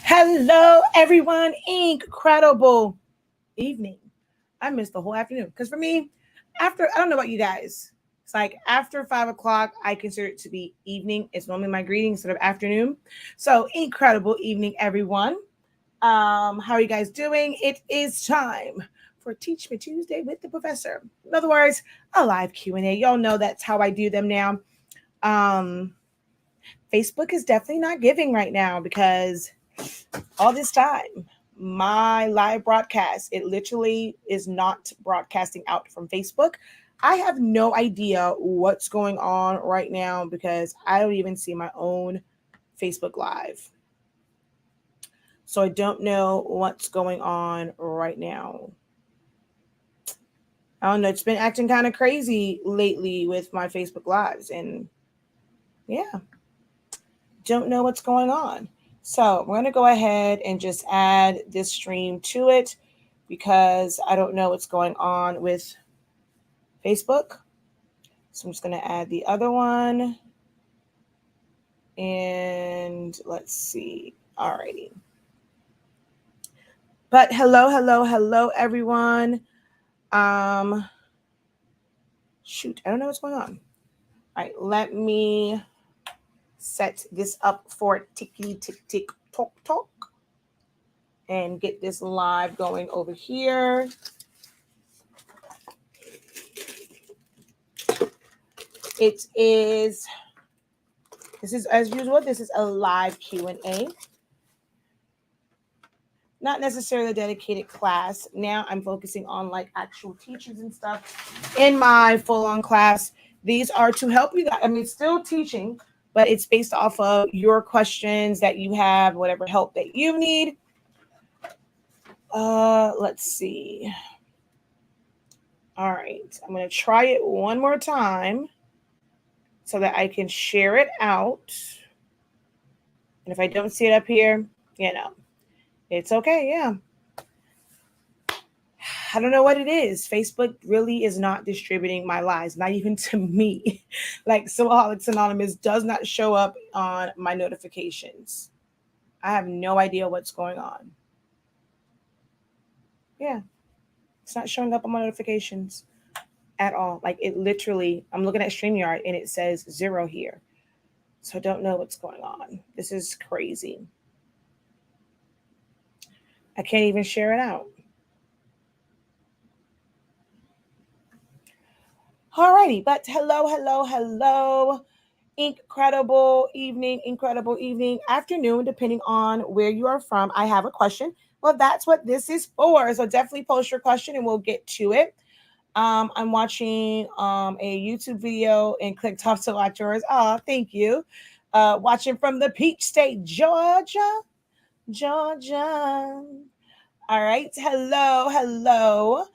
Hello, everyone. Incredible evening. I missed the whole afternoon because for me, I don't know about you guys. It's like after 5 o'clock, I consider it to be evening. It's normally my greeting instead of afternoon. So incredible evening, everyone. How are you guys doing? It is time for Teach Me Tuesday with the Professor. In other words, a live Q&A. Y'all know that's how I do them now. Facebook is definitely not giving right now because all this time, my live broadcast, it literally is not broadcasting out from Facebook. I have no idea what's going on right now because I don't even see my own Facebook Live. So I don't know what's going on right now. I don't know. It's been acting kind of crazy lately with my Facebook Lives. And yeah, don't know what's going on. So we're going to go ahead and just add this stream to it because I don't know what's going on with Facebook. So I'm just going to add the other one. And let's see. Alrighty. But hello, everyone. Shoot, I don't know what's going on. All right, let me set this up for tickety tick tick talk and get this live going over here. This is as usual, this is a live Q&A. Not necessarily a dedicated class. Now I'm focusing on like actual teachers and stuff in my full-on class. These are to help you guys. I mean, still teaching, but it's based off of your questions that you have, whatever help that you need. Let's see. All right. I'm going to try it one more time so that I can share it out. And if I don't see it up here, it's okay. Yeah. I don't know what it is. Facebook really is not distributing my lives, not even to me. Like Sewaholics Anonymous does not show up on my notifications. I have no idea what's going on. Yeah. It's not showing up on my notifications at all. Like it literally, I'm looking at StreamYard and it says 0 here. So I don't know what's going on. This is crazy. I can't even share it out. Alrighty, but hello. Incredible evening, afternoon, depending on where you are from. I have a question. Well, that's what this is for. So definitely post your question and we'll get to it. I'm watching a YouTube video and clicked off to watch yours. Oh, thank you. Watching from the Peach State, Georgia. All right. Hello.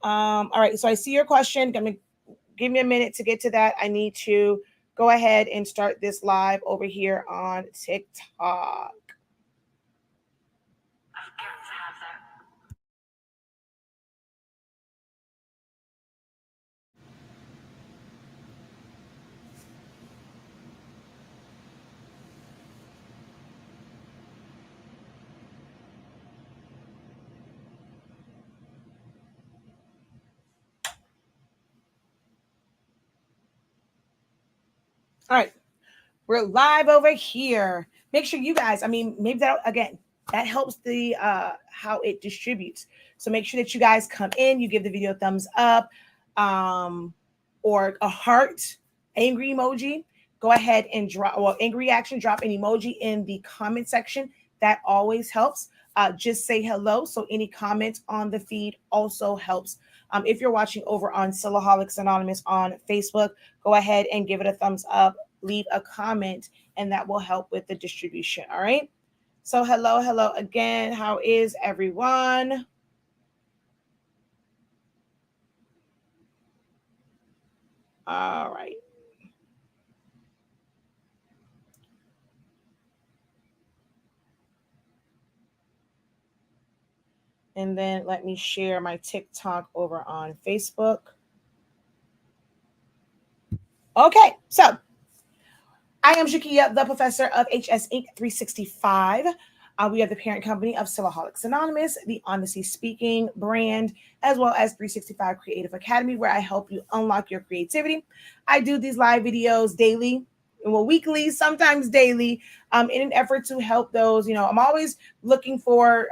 All right. So I see your question. Give me a minute to get to that. I need to go ahead and start this live over here on TikTok. All right. We're live over here. Make sure you guys, maybe that again, that helps the how it distributes. So make sure that you guys come in, you give the video a thumbs up, or a heart, angry emoji. Go ahead and drop, well, angry reaction, drop an emoji in the comment section. That always helps. Just say hello. So any comments on the feed also helps. If you're watching over on Sillaholics Anonymous on Facebook, go ahead and give it a thumbs up, leave a comment, and that will help with the distribution. All right. So hello again. How is everyone? All right. And then let me share my TikTok over on Facebook. Okay, so I am Jakia, the professor of HS Inc. 365. We are the parent company of Sillaholics Anonymous, the Honestly Speaking brand, as well as 365 Creative Academy, where I help you unlock your creativity. I do these live videos daily, well, weekly, sometimes daily, in an effort to help those. I'm always looking for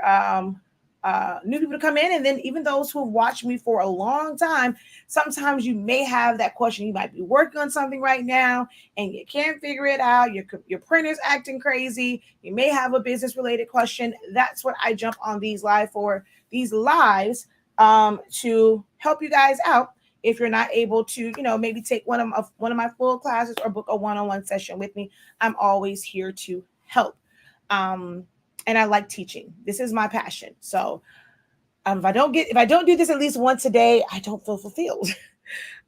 new people to come in, and then even those who have watched me for a long time. Sometimes you may have that question. You might be working on something right now and you can't figure it out. Your printer's acting crazy. You may have a business related question. That's what I jump on these lives to help you guys out. If you're not able to, maybe take one of my full classes or book a one-on-one session with me, I'm always here to help. And I like teaching. This is my passion. So if I don't do this at least once a day, I don't feel fulfilled.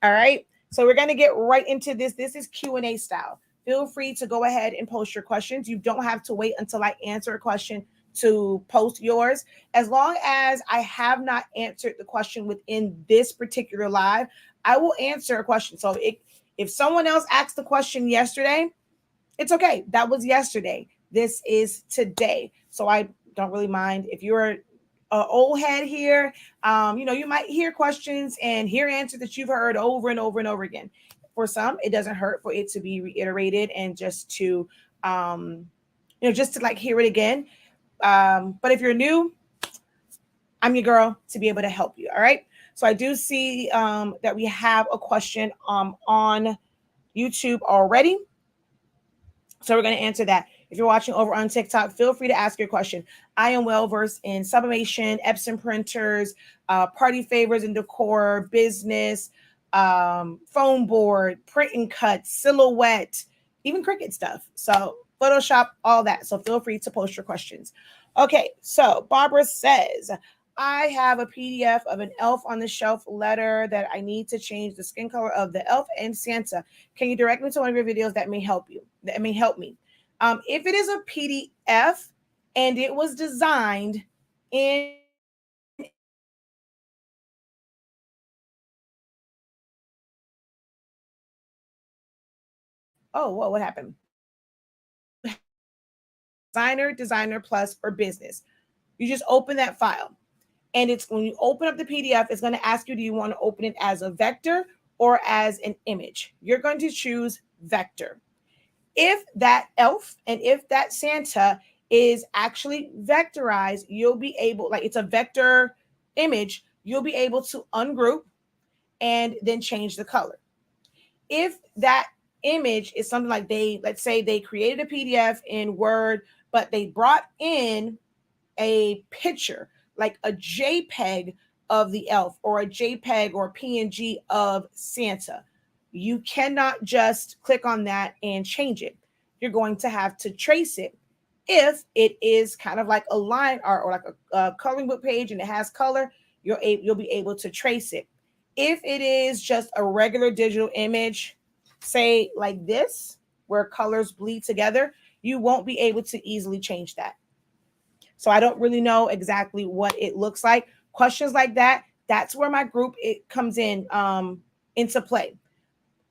All right. So we're going to get right into this. This is Q&A style. Feel free to go ahead and post your questions. You don't have to wait until I answer a question to post yours. As long as I have not answered the question within this particular live, I will answer a question. So if someone else asked the question yesterday, it's okay. That was yesterday. This is today. So I don't really mind. If you're an old head here, you might hear questions and hear answers that you've heard over and over and over again. For some, it doesn't hurt for it to be reiterated and just to, just to like hear it again. But if you're new, I'm your girl to be able to help you. All right. So I do see that we have a question on YouTube already. So we're going to answer that. If you're watching over on TikTok, feel free to ask your question. I am well versed in Sublimation, Epson Printers, party favors and decor, business, foam board, print and cut, silhouette, even Cricut stuff. So Photoshop, all that. So feel free to post your questions. Okay, so Barbara says, I have a PDF of an elf on the shelf letter that I need to change the skin color of the elf and Santa. Can you direct me to one of your videos that may help you? That may help me. If it is a PDF and it was designed in what happened? Designer Plus, or business. You just open that file. And it's when you open up the PDF, it's going to ask you, do you want to open it as a vector or as an image? You're going to choose vector. If that elf and if that Santa is actually vectorized, you'll be able, like it's a vector image, you'll be able to ungroup and then change the color. If that image is something like let's say they created a PDF in Word, but they brought in a picture, like a JPEG of the elf or a JPEG or a PNG of Santa, you cannot just click on that and change it. You're going to have to trace it. If it is kind of like a line art or like a coloring book page and it has color, you'll be able to trace it. If it is just a regular digital image, say like this, where colors bleed together, you won't be able to easily change that. So I don't really know exactly what it looks like. Questions like that, that's where my group it comes in into play.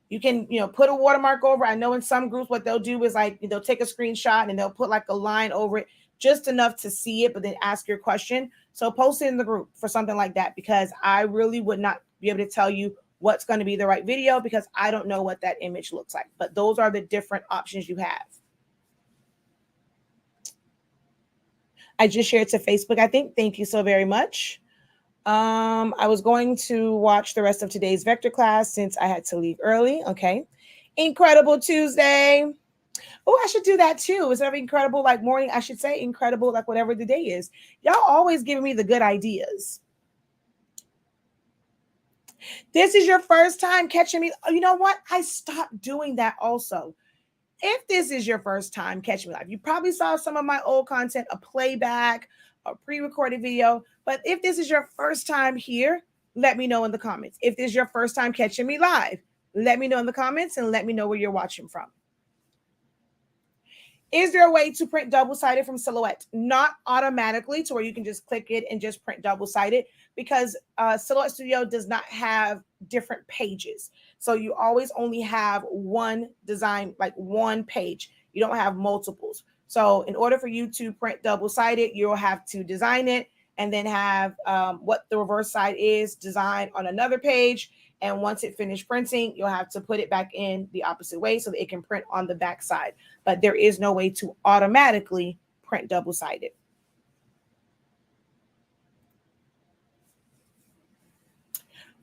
You can, put a watermark over. I know in some groups what they'll do is like they'll take a screenshot and they'll put like a line over it just enough to see it, but then ask your question. So post it in the group for something like that, because I really would not be able to tell you what's going to be the right video because I don't know what that image looks like. But those are the different options you have. I just shared to Facebook, I think. Thank you so very much. I was going to watch the rest of today's vector class since I had to leave early. Okay. Incredible Tuesday. Oh, I should do that too. Instead of incredible like morning, I should say incredible like whatever the day is. Y'all always giving me the good ideas. This is your first time catching me. Oh, you know what? I stopped doing that also. If this is your first time catching me live, you probably saw some of my old content, a playback, a pre-recorded video. But if this is your first time here, let me know in the comments. If this is your first time catching me live, let me know in the comments and let me know where you're watching from. Is there a way to print double-sided from Silhouette? Not automatically to where you can just click it and just print double-sided, because Silhouette Studio does not have different pages. So you always only have one design, like one page. You don't have multiples. So in order for you to print double-sided, you'll have to design it and then have what the reverse side is designed on another page. And once it finished printing, you'll have to put it back in the opposite way so that it can print on the back side. But there is no way to automatically print double-sided.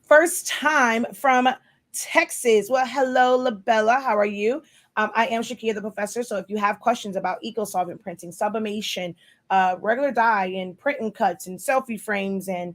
First time from Texas. Well, hello, LaBella. How are you? I am Shakia the Professor. So if you have questions about eco-solvent printing, sublimation, regular dye and print and cuts and selfie frames and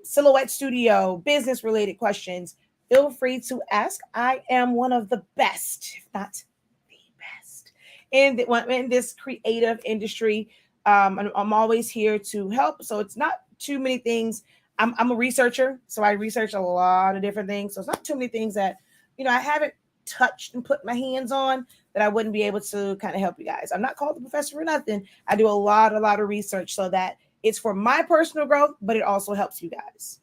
Silhouette Studio, business-related questions, feel free to ask. I am one of the best, if not the best, in this creative industry. I'm always here to help. So it's not too many things. I'm a researcher, so I research a lot of different things. So it's not too many things that, I haven't touched and put my hands on that I wouldn't be able to kind of help you guys. I'm not called the professor for nothing. I do a lot of research so that it's for my personal growth, but it also helps you guys.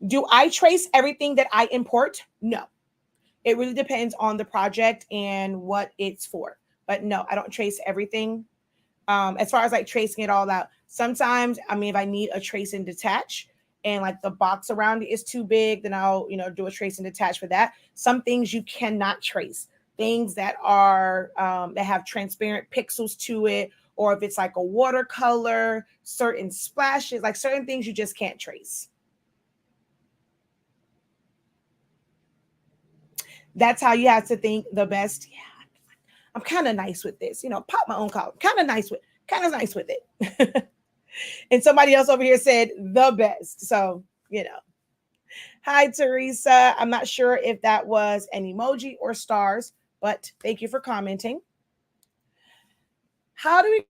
Do I trace everything that I import? No. It really depends on the project and what it's for. But no, I don't trace everything. As far as like tracing it all out, sometimes, if I need a trace and detach and like the box around it is too big, then I'll, do a trace and detach for that. Some things you cannot trace, things that are, that have transparent pixels to it, or if it's like a watercolor, certain splashes, like certain things you just can't trace. That's how you have to think the best. Yeah. I'm kind of nice with this, pop my own collar, kind of nice with it. And somebody else over here said the best. So, hi, Teresa. I'm not sure if that was an emoji or stars, but thank you for commenting. How do we?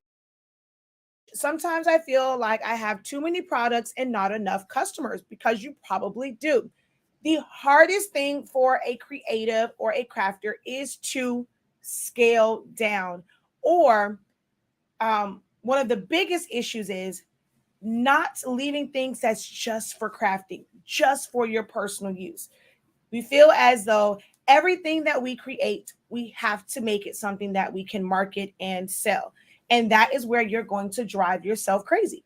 Sometimes I feel like I have too many products and not enough customers, because you probably do. The hardest thing for a creative or a crafter is to scale down, or one of the biggest issues is not leaving things that's just for crafting, just for your personal use. We feel as though everything that we create, we have to make it something that we can market and sell. And that is where you're going to drive yourself crazy.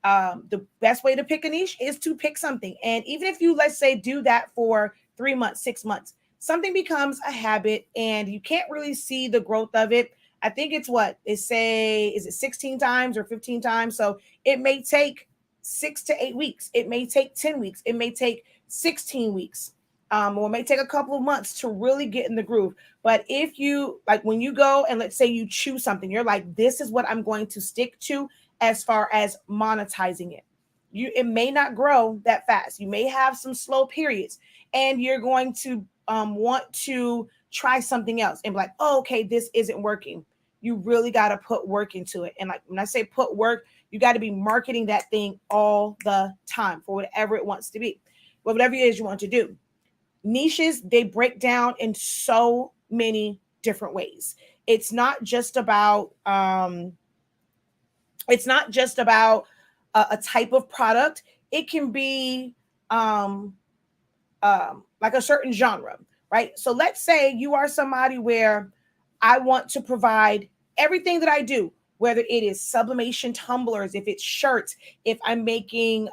The best way to pick a niche is to pick something. And even if you, let's say, do that for 3 months, 6 months, something becomes a habit and you can't really see the growth of it. I think it's what they say, is it 16 times or 15 times? So it may take 6 to 8 weeks. It may take 10 weeks. It may take 16 weeks. Or it may take a couple of months to really get in the groove. But if you, like, when you go and let's say you choose something, you're like, this is what I'm going to stick to as far as monetizing it. It may not grow that fast. You may have some slow periods, and you're going to want to try something else and be like, oh, okay, this isn't working. You really got to put work into it. And like when I say put work, you got to be marketing that thing all the time for whatever it wants to be, whatever it is you want to do. Niches, they break down in so many different ways. It's not just about a type of product. It can be like a certain genre, right? So let's say you are somebody where I want to provide everything that I do, whether it is sublimation tumblers, if it's shirts, if I'm making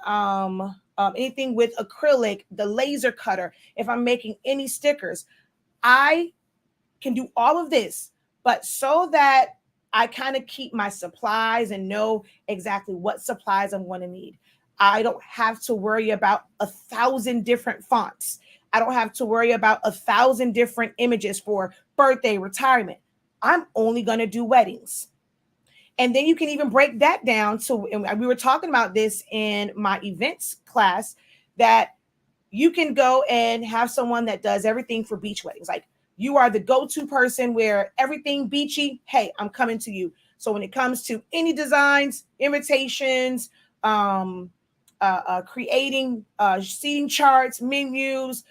anything with acrylic, the laser cutter, if I'm making any stickers. I can do all of this, but so that I kind of keep my supplies and know exactly what supplies I'm going to need. I don't have to worry about 1,000 different fonts. I don't have to worry about 1,000 different images for birthday, retirement. I'm only going to do weddings. And then you can even break that down. So, and we were talking about this in my events class, that you can go and have someone that does everything for beach weddings. Like, you are the go-to person where everything beachy, hey, I'm coming to you. So when it comes to any designs, invitations, creating seating charts, menus,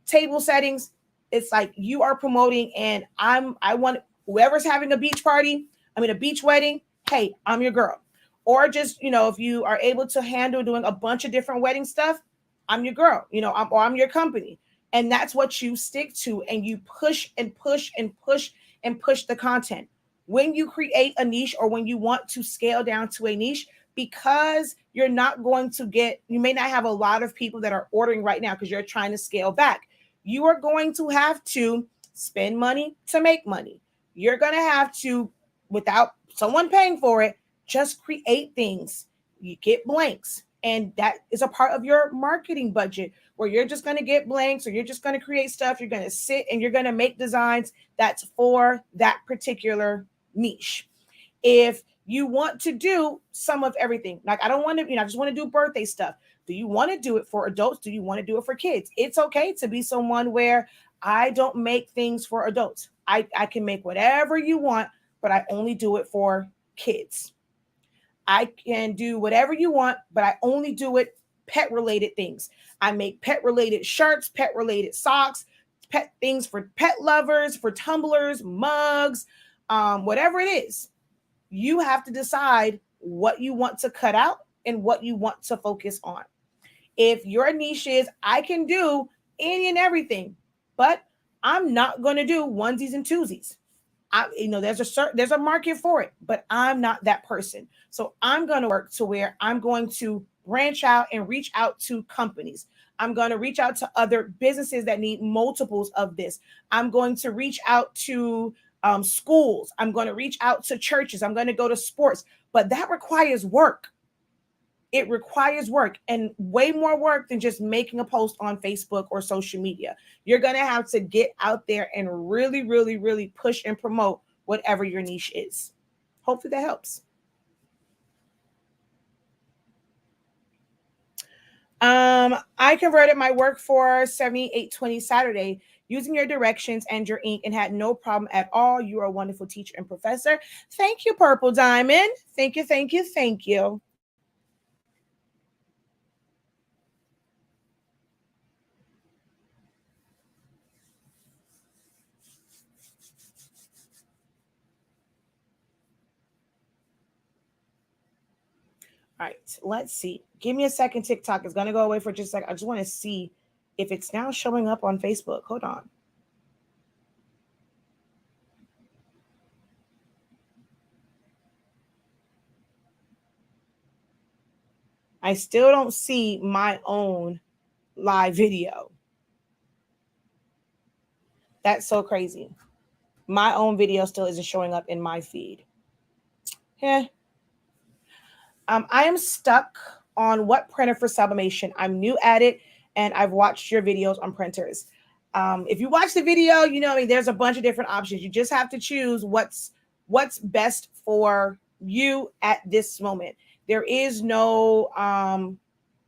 table settings, it's like you are promoting, and I want whoever's having a beach party, a beach wedding, hey, I'm your girl. Or just, if you are able to handle doing a bunch of different wedding stuff, I'm your girl, I'm your company. And that's what you stick to, and you push and push and push and push the content. When you create a niche, or when you want to scale down to a niche, because you may not have a lot of people that are ordering right now because you're trying to scale back. You are going to have to spend money to make money. You're going to have to, without someone paying for it, just create things. You get blanks. And that is a part of your marketing budget, where you're just going to get blanks, or you're just going to create stuff. You're going to sit and you're going to make designs that's for that particular niche. If you want to do some of everything, like I don't want to, I just want to do birthday stuff. Do you want to do it for adults? Do you want to do it for kids? It's okay to be someone where I don't make things for adults. I can make whatever you want, but I only do it for kids. I can do whatever you want, but I only do it pet related things. I make pet related shirts, pet related socks, pet things for pet lovers, for tumblers, mugs, whatever it is. You have to decide what you want to cut out and what you want to focus on. If your niche is, I can do any and everything, but I'm not going to do onesies and twosies. There's a market for it, but I'm not that person. So I'm going to work to where I'm going to branch out and reach out to companies. I'm going to reach out to other businesses that need multiples of this. I'm going to reach out to schools. I'm going to reach out to churches. I'm going to go to sports, but that requires work. It requires work, and way more work than just making a post on Facebook or social media. You're going to have to get out there and really, really, really push and promote whatever your niche is. Hopefully that helps. I converted my work for 7820 Saturday using your directions and your ink and had no problem at all. You are a wonderful teacher and professor. Thank you, Purple Diamond. Thank you, thank you, thank you. All right, let's see. Give me a second. TikTok is going to go away for just a second. I just want to see if it's now showing up on Facebook. Hold on. I still don't see my own live video. That's so crazy. My own video still isn't showing up in my feed. Yeah. I am stuck on what printer for Sublimation. I'm new at it, and I've watched your videos on printers. If you watch the video, you know, I mean, there's a bunch of different options. You just have to choose what's best for you at this moment. There is no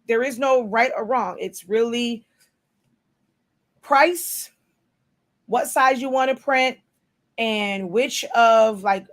right or wrong. It's really price, what size you want to print, and which of like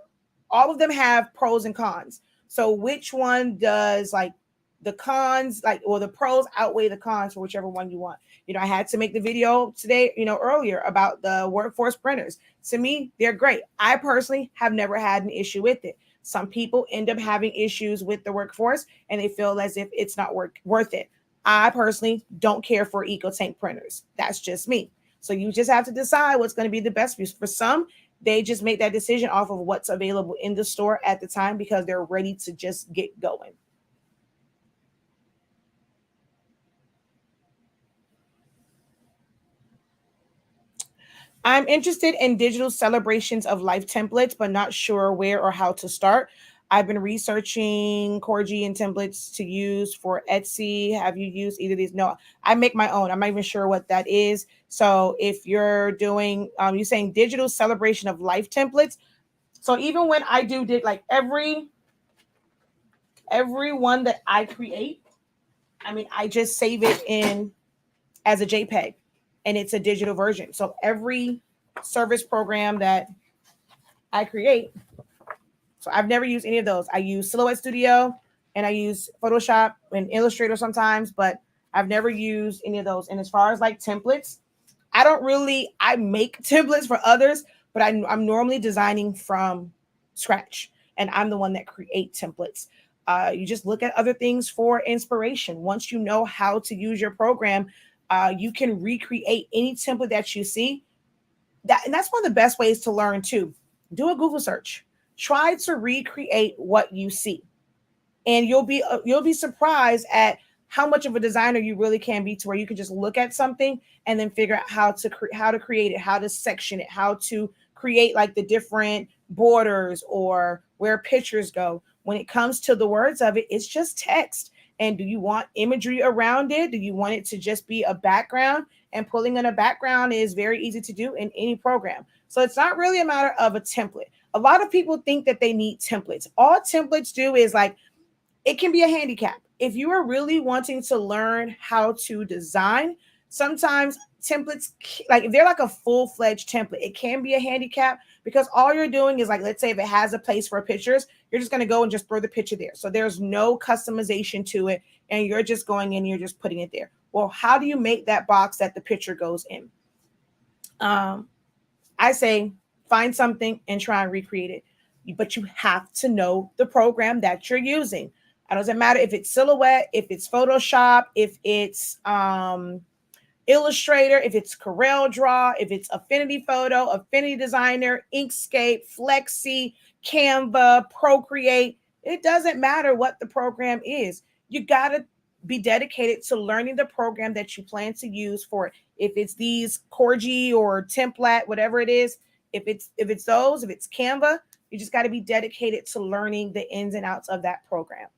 all of them have pros and cons. So which one does like the cons like or the pros outweigh the cons for whichever one you want. You know, I had to make the video today, you know, earlier about the workforce printers. To me, they're great. I personally have never had an issue with it. Some people end up having issues with the workforce and they feel as if it's not worth it. I personally don't care for eco tank printers. That's just me. So you just have to decide what's going to be the best use. For some, they just make that decision off of what's available in the store at the time because they're ready to just get going. I'm interested in digital celebrations of life templates, but not sure where or how to start. I've been researching Corgi and templates to use for Etsy. Have you used either of these? No, I make my own. I'm not even sure what that is. So if you're doing, you're saying digital celebration of life templates. So even when I did like every one that I create, I mean, I just save it in as a JPEG and it's a digital version. So every service program that I create, so I've never used any of those. I use Silhouette Studio and I use Photoshop and Illustrator sometimes, but I've never used any of those. And as far as like templates, I make templates for others, but I'm normally designing from scratch and I'm the one that create templates. You just look at other things for inspiration. Once you know how to use your program, you can recreate any template that you see. And that's one of the best ways to learn too. Do a Google search. Try to recreate what you see, and you'll be surprised at how much of a designer you really can be to where you can just look at something and then figure out how to create it, how to section it, how to create like the different borders or where pictures go. When it comes to the words of it, it's just text. And do you want imagery around it? Do you want it to just be a background? And pulling in a background is very easy to do in any program. So it's not really a matter of a template. A lot of people think that they need templates. All templates do is like it can be a handicap. If you are really wanting to learn how to design, sometimes templates, like if they're like a full-fledged template, it can be a handicap because all you're doing is like, let's say if it has a place for pictures, you're just going to go and just throw the picture there. So there's no customization to it and you're just going in, you're just putting it there. Well, how do you make that box that the picture goes in? I say find something and try and recreate it. But you have to know the program that you're using. It doesn't matter if it's Silhouette, if it's Photoshop, if it's Illustrator, if it's Corel Draw, if it's Affinity Photo, Affinity Designer, Inkscape, Flexi, Canva, Procreate. It doesn't matter what the program is. You got to be dedicated to learning the program that you plan to use for it. If it's these Corgi or Template, whatever it is, if it's those, if it's Canva, you just got to be dedicated to learning the ins and outs of that program.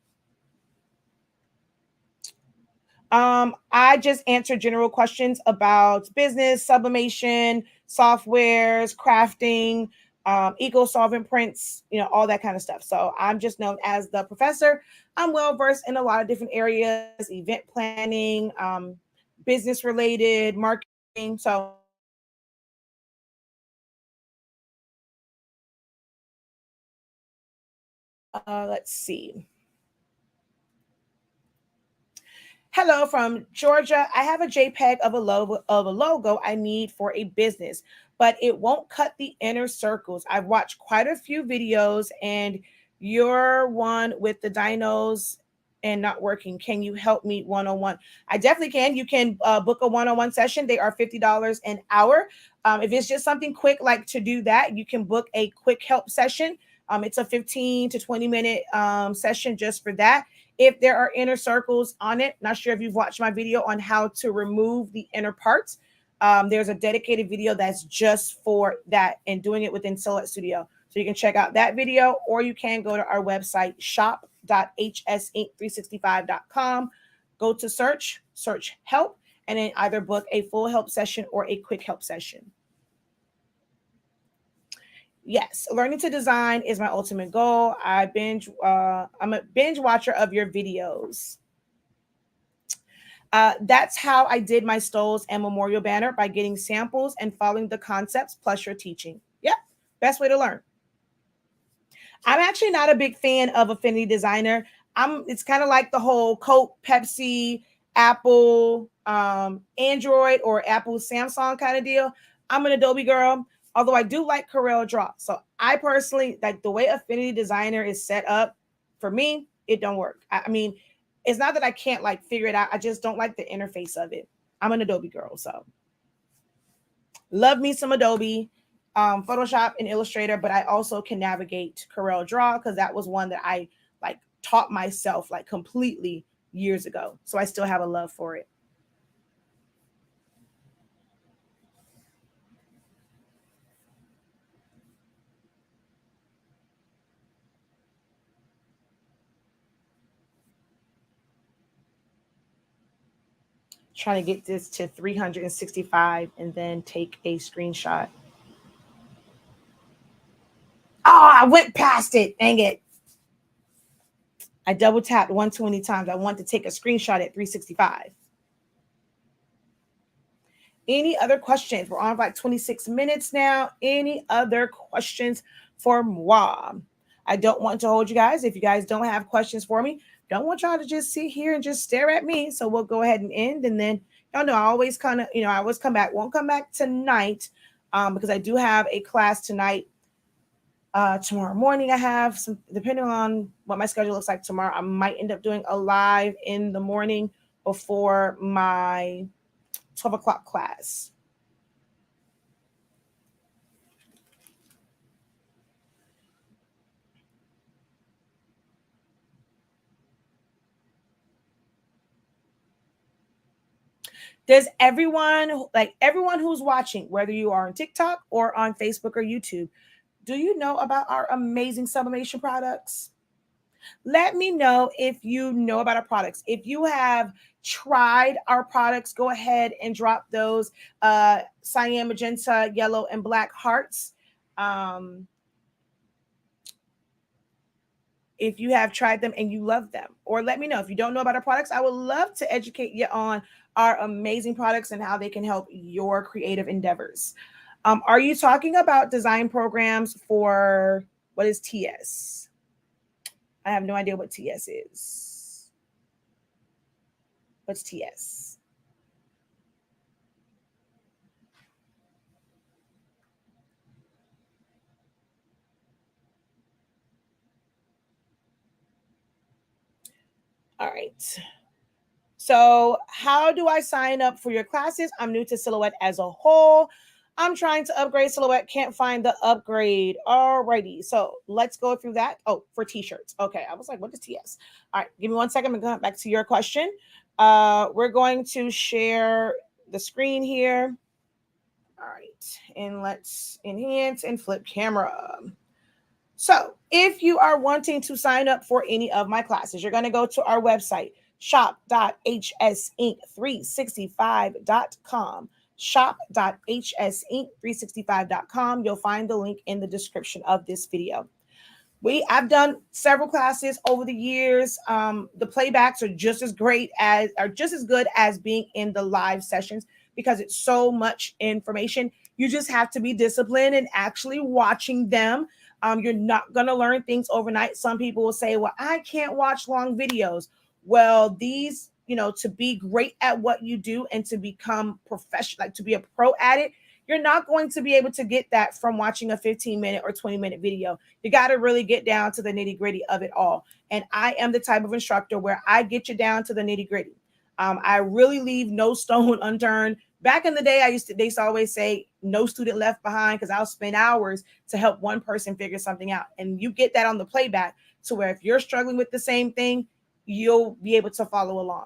I just answered general questions about business, sublimation, softwares, crafting, eco solvent prints, you know, all that kind of stuff. So I'm just known as the professor. I'm well versed in a lot of different areas, event planning, business related, marketing. So let's see. Hello from Georgia. I have a JPEG of a logo I need for a business, but it won't cut the inner circles. I've watched quite a few videos and you're one with the dinos and not working. Can you help me one-on-one? I definitely can. You can book a one-on-one session. They are $50 an hour. If it's just something quick, like to do that, you can book a quick help session. It's a 15 to 20-minute session just for that. If there are inner circles on it, not sure if you've watched my video on how to remove the inner parts. There's a dedicated video that's just for that and doing it within Silhouette Studio. So you can check out that video, or you can go to our website, shop.hsink365.com. Go to search help, and then either book a full help session or a quick help session. Yes, learning to design is my ultimate goal. I'm a binge watcher of your videos. That's how I did my stoles and memorial banner, by getting samples and following the concepts plus your teaching. Yep, best way to learn. I'm actually not a big fan of Affinity Designer. It's kind of like the whole Coke, Pepsi, Apple, Android, or Apple, Samsung kind of deal. I'm an Adobe girl, although I do like Corel Draw. So I personally like the way Affinity Designer is set up. For me, it don't work. I mean, it's not that I can't like figure it out. I just don't like the interface of it. I'm an Adobe girl, so love me some Adobe, Photoshop and Illustrator, but I also can navigate Corel Draw because that was one that I like taught myself like completely years ago. So I still have a love for it. Trying to get this to 365 and then take a screenshot. Oh, I went past it. Dang it. I double tapped 120 times. I want to take a screenshot at 365. Any other questions? We're on like 26 minutes now. Any other questions for moi? I don't want to hold you guys. If you guys don't have questions for me, don't want y'all to just sit here and just stare at me. So we'll go ahead and end. And then y'all know I always kind of, I always come back. Won't come back tonight because I do have a class tonight. Tomorrow morning I have some, depending on what my schedule looks like tomorrow, I might end up doing a live in the morning before my 12 o'clock class. Does everyone who's watching, whether you are on TikTok or on Facebook or YouTube, do you know about our amazing sublimation products? Let me know if you know about our products. If you have tried our products, go ahead and drop those cyan, magenta, yellow, and black hearts. If you have tried them and you love them, or let me know if you don't know about our products. I would love to educate you on our amazing products and how they can help your creative endeavors. Are you talking about design programs for what is TS? I have no idea what TS is. What's TS? All right. So how do I sign up for your classes? I'm new to Silhouette as a whole. I'm trying to upgrade Silhouette. Can't find the upgrade. Alrighty. So let's go through that. Oh, for t-shirts. Okay. I was like, what is TS? All right. Give me 1 second. I'm going to come back to your question. We're going to share the screen here. All right. And let's enhance and flip camera. So if you are wanting to sign up for any of my classes, you're going to go to our website, shop.hsink365.com. shop.hsink365.com. You'll find the link in the description of this video. I've done several classes over the years. The playbacks are just as good as being in the live sessions because it's so much information. You just have to be disciplined and actually watching them. You're not going to learn things overnight. Some people will say, well, I can't watch long videos. Well, these, to be great at what you do and to become professional, like to be a pro at it, you're not going to be able to get that from watching a 15-minute or 20-minute video. You got to really get down to the nitty-gritty of it all. And I am the type of instructor where I get you down to the nitty-gritty. I really leave no stone unturned. Back in the day, they used to always say no student left behind, because I'll spend hours to help one person figure something out. And you get that on the playback, to where if you're struggling with the same thing, you'll be able to follow along.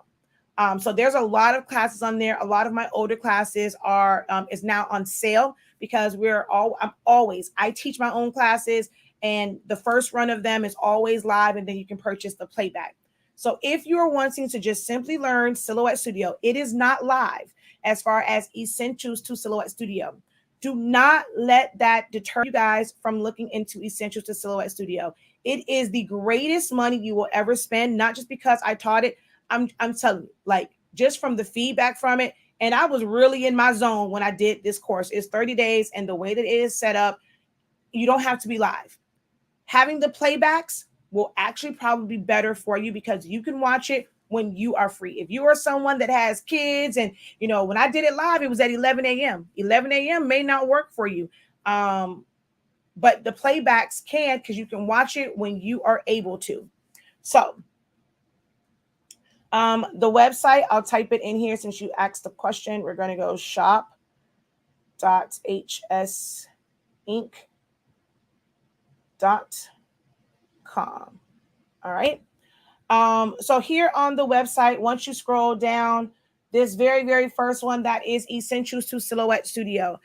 So there's a lot of classes on there. A lot of my older classes are is now on sale, because I teach my own classes, and the first run of them is always live, and then you can purchase the playback. So if you're wanting to just simply learn Silhouette Studio, it is not live as far as Essentials to Silhouette Studio. Do not let that deter you guys from looking into Essentials to Silhouette Studio. It is the greatest money you will ever spend, not just because I taught it. I'm telling you, like, just from the feedback from it. And I was really in my zone when I did this course. It's 30 days. And the way that it is set up, you don't have to be live. Having the playbacks will actually probably be better for you, because you can watch it when you are free. If you are someone that has kids, and, when I did it live, it was at 11 a.m. 11 a.m. may not work for you. But the playbacks can, because you can watch it when you are able to. So the website, I'll type it in here since you asked the question. We're going to go shop.hsink.com. All right. So here on the website, once you scroll down, this very, very first one, that is Essentials to Silhouette Studio.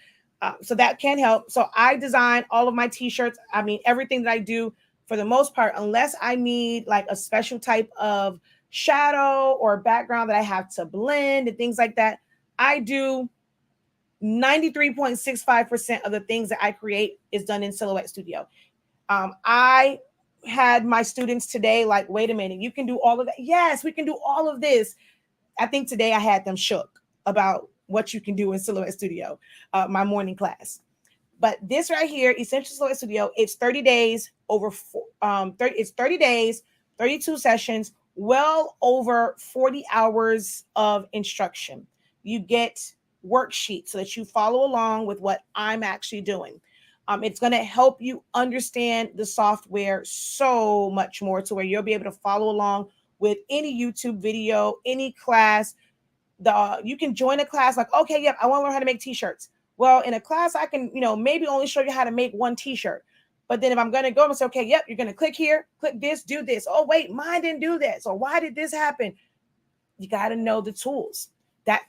So that can help. So I design all of my t-shirts. I mean, everything that I do, for the most part, unless I need like a special type of shadow or background that I have to blend and things like that, I do 93.65% of the things that I create is done in Silhouette Studio. I had my students today like, wait a minute, you can do all of that? Yes, we can do all of this. I think today I had them shook about what you can do in Silhouette Studio, my morning class. But this right here, Essential Silhouette Studio, it's 30 days it's 30 days, 32 sessions, well over 40 hours of instruction. You get worksheets so that you follow along with what I'm actually doing. It's going to help you understand the software so much more, to where you'll be able to follow along with any YouTube video, any class. You can join a class like, okay, yep, I want to learn how to make t-shirts. Well, in a class, I can, maybe only show you how to make one t-shirt. But then if I'm going to go and say, okay, yep, you're going to click here, click this, do this. Oh, wait, mine didn't do this. Or why did this happen? You got to know the tools.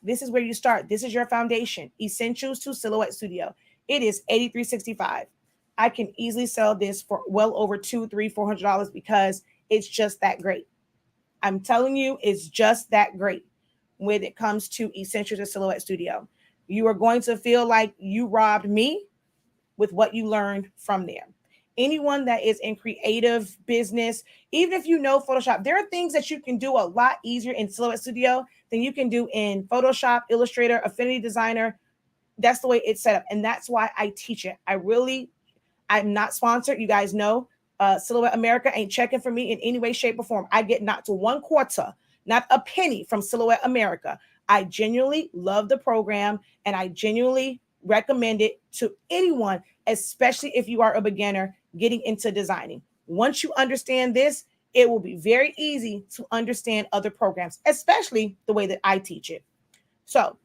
This is where you start. This is your foundation. Essentials to Silhouette Studio. It is $83.65. I can easily sell this for well over $200, $300, $400, because it's just that great. I'm telling you, it's just that great when it comes to Essentials to Silhouette Studio. You are going to feel like you robbed me with what you learned from there. Anyone that is in creative business, even if you know Photoshop, there are things that you can do a lot easier in Silhouette Studio than you can do in Photoshop, Illustrator, Affinity Designer. That's the way it's set up. And that's why I teach it. I'm not sponsored. You guys know, Silhouette America ain't checking for me in any way, shape, or form. I get not to one quarter, not a penny from Silhouette America. I genuinely love the program, and I genuinely recommend it to anyone, especially if you are a beginner getting into designing. Once you understand this, it will be very easy to understand other programs, especially the way that I teach it. So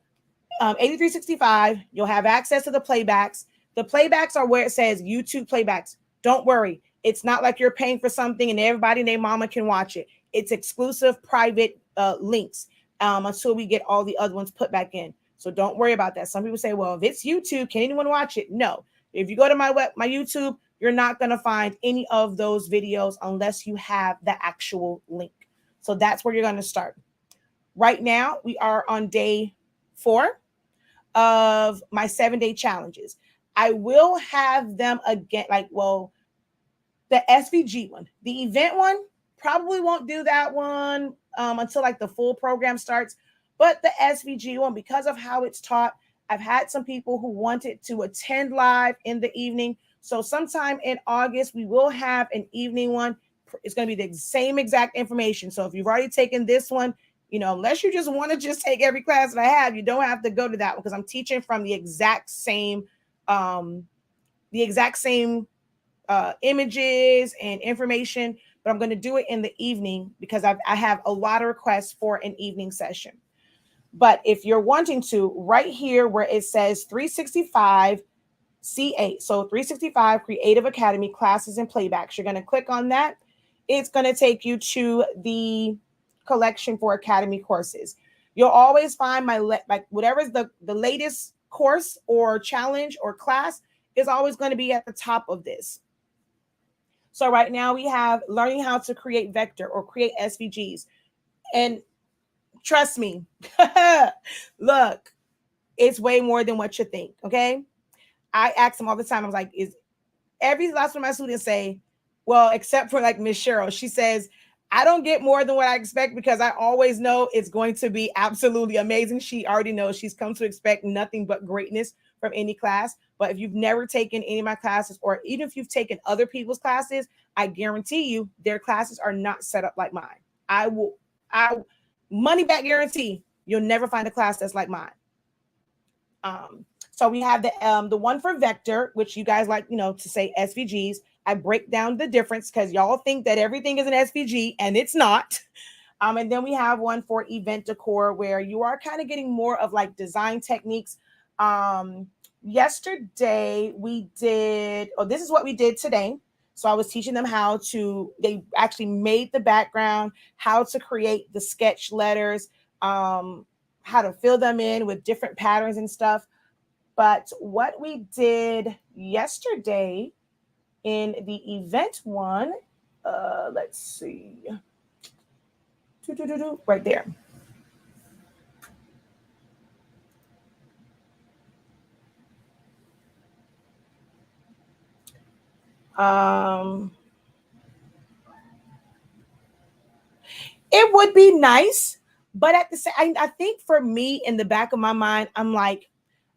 $83.65, you'll have access to the playbacks. The playbacks are where it says YouTube playbacks. Don't worry. It's not like you're paying for something and everybody and their mama can watch it. It's exclusive private links until we get all the other ones put back in. So don't worry about that. Some people say, well, if it's YouTube, can anyone watch it? No. If you go to my YouTube, you're not going to find any of those videos unless you have the actual link. So that's where you're going to start. Right now, we are on day 4 of my 7-day challenges. I will have them again, the SVG one. The event one, probably won't do that one until like the full program starts. But the SVG one, because of how it's taught, I've had some people who wanted to attend live in the evening. So sometime in August, we will have an evening one. It's going to be the same exact information. So if you've already taken this one, unless you just want to just take every class that I have, you don't have to go to that one, because I'm teaching from the exact same images and information, but I'm going to do it in the evening because I have a lot of requests for an evening session. But if you're wanting to, right here where it says 365 C8, so 365 Creative Academy classes and playbacks, you're going to click on that. It's going to take you to the collection for Academy courses. You'll always find my like whatever's the latest course or challenge or class is always going to be at the top of this. So right now we have learning how to create vector or create SVGs. And trust me, look, it's way more than what you think. Okay. I ask them all the time. I was like, is every last one of my students say, well, except for like Miss Cheryl, she says, I don't get more than what I expect because I always know it's going to be absolutely amazing. She already knows she's come to expect nothing but greatness from any class. But if you've never taken any of my classes, or even if you've taken other people's classes, I guarantee you their classes are not set up like mine. I money back guarantee you'll never find a class that's like mine. So we have the one for vector, which you guys like, to say SVGs. I break down the difference because y'all think that everything is an SVG and it's not. And then we have one for event decor where you are kind of getting more of like design techniques. Yesterday we did, this is what we did today. So I was teaching them they actually made the background, how to create the sketch letters, how to fill them in with different patterns and stuff. But what we did yesterday in the event one, let's see, right there. It would be nice, but at the same, I think for me in the back of my mind, I'm like,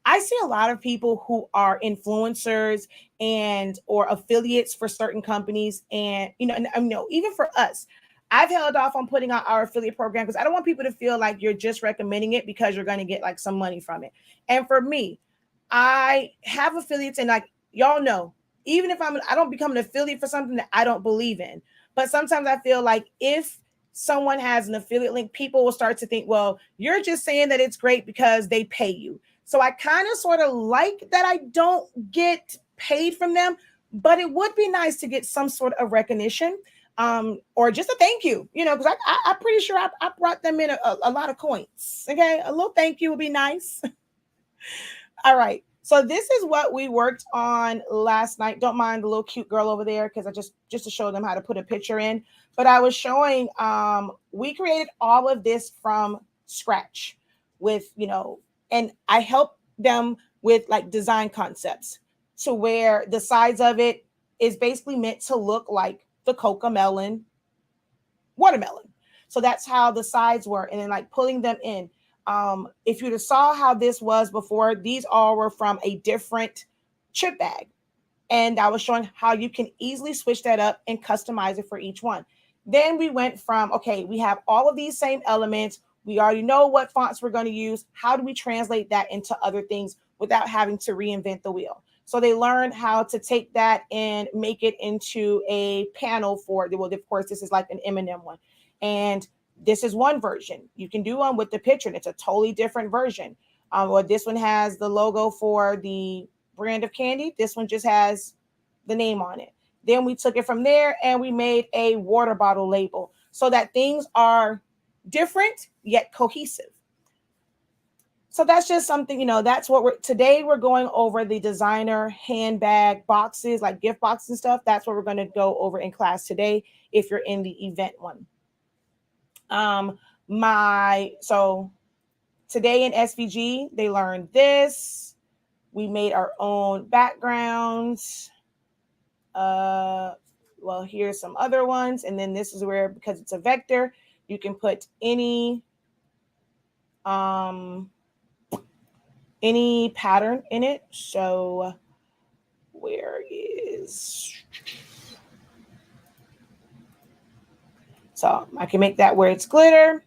I see a lot of people who are influencers and or affiliates for certain companies, and even for us, I've held off on putting out our affiliate program because I don't want people to feel like you're just recommending it because you're going to get like some money from it. And for me, I have affiliates, and like y'all know, even if I don't become an affiliate for something that I don't believe in, but sometimes I feel like if someone has an affiliate link, people will start to think, well, you're just saying that it's great because they pay you. So I kind of sort of like that I don't get paid from them, but it would be nice to get some sort of recognition, or just a thank you, because I'm pretty sure I brought them in a lot of coins. Okay, a little thank you would be nice. All right. So this is what we worked on last night. Don't mind the little cute girl over there because I just to show them how to put a picture in. But I was showing, we created all of this from scratch with, and I helped them with like design concepts to where the sides of it is basically meant to look like the Cocomelon watermelon. So that's how the sides were. And then like pulling them in. If you'd have saw how this was before, these all were from a different chip bag. And I was showing how you can easily switch that up and customize it for each one. Then we went from, okay, we have all of these same elements. We already know what fonts we're going to use. How do we translate that into other things without having to reinvent the wheel? So they learned how to take that and make it into a panel for, well, of course, this is like an M&M one. And this is one version. You can do one with the picture, and it's a totally different version. Or this one has the logo for the brand of candy. This one just has the name on it. Then we took it from there and we made a water bottle label so that things are different yet cohesive. So that's just something, that's what today we're going over the designer handbag boxes, like gift boxes and stuff. That's what we're going to go over in class today if you're in the event one. So today in SVG, they learned this. We made our own backgrounds. Well, here's some other ones. And then this is where, because it's a vector, you can put any pattern in it. So where is, so I can make that where it's glitter.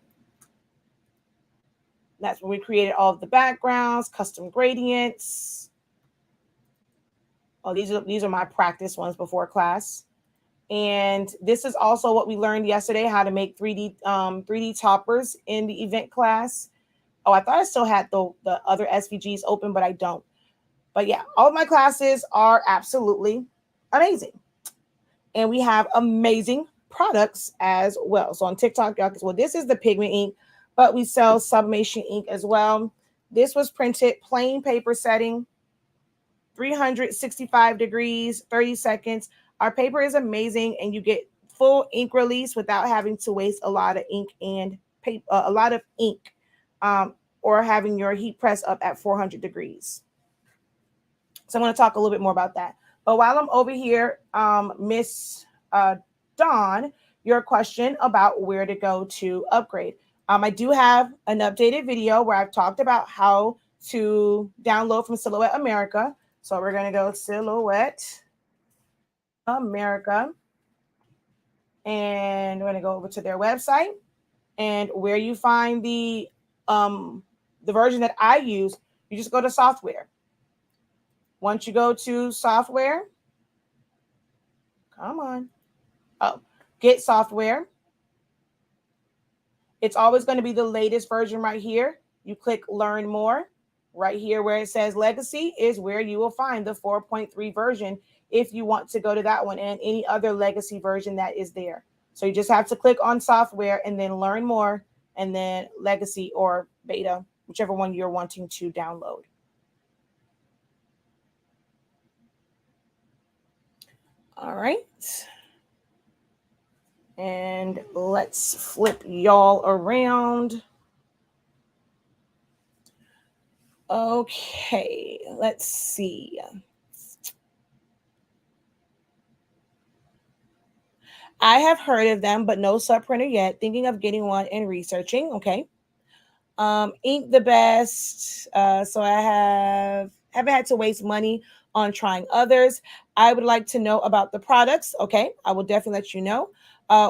That's when we created all of the backgrounds, custom gradients. Oh, these are my practice ones before class. And this is also what we learned yesterday, how to make 3D toppers in the event class. Oh, I thought I still had the other SVGs open, but I don't. But yeah, all of my classes are absolutely amazing. And we have amazing products as well. So on TikTok, y'all can, well, this is the pigment ink, but we sell sublimation ink as well. This was printed plain paper setting, 365 degrees, 30 seconds. Our paper is amazing, and you get full ink release without having to waste a lot of ink and paper, a lot of ink, or having your heat press up at 400 degrees. So I'm going to talk a little bit more about that. But while I'm over here, Miss Dawn, your question about where to go to upgrade. I do have an updated video where I've talked about how to download from Silhouette America. So we're going to go Silhouette America. And we're going to go over to their website. And where you find the version that I use, you just go to software. Once you go to software, come on. Oh, get software. It's always going to be the latest version right here. You click learn more. Right here where it says legacy is where you will find the 4.3 version if you want to go to that one, and any other legacy version that is there. So you just have to click on software and then learn more, and then legacy or beta, whichever one you're wanting to download. All right. And let's flip y'all around. Okay, let's see. I have heard of them, but no sub printer yet. Thinking of getting one and researching. Okay. Ink the best. So I haven't had to waste money on trying others. I would like to know about the products. Okay, I will definitely let you know.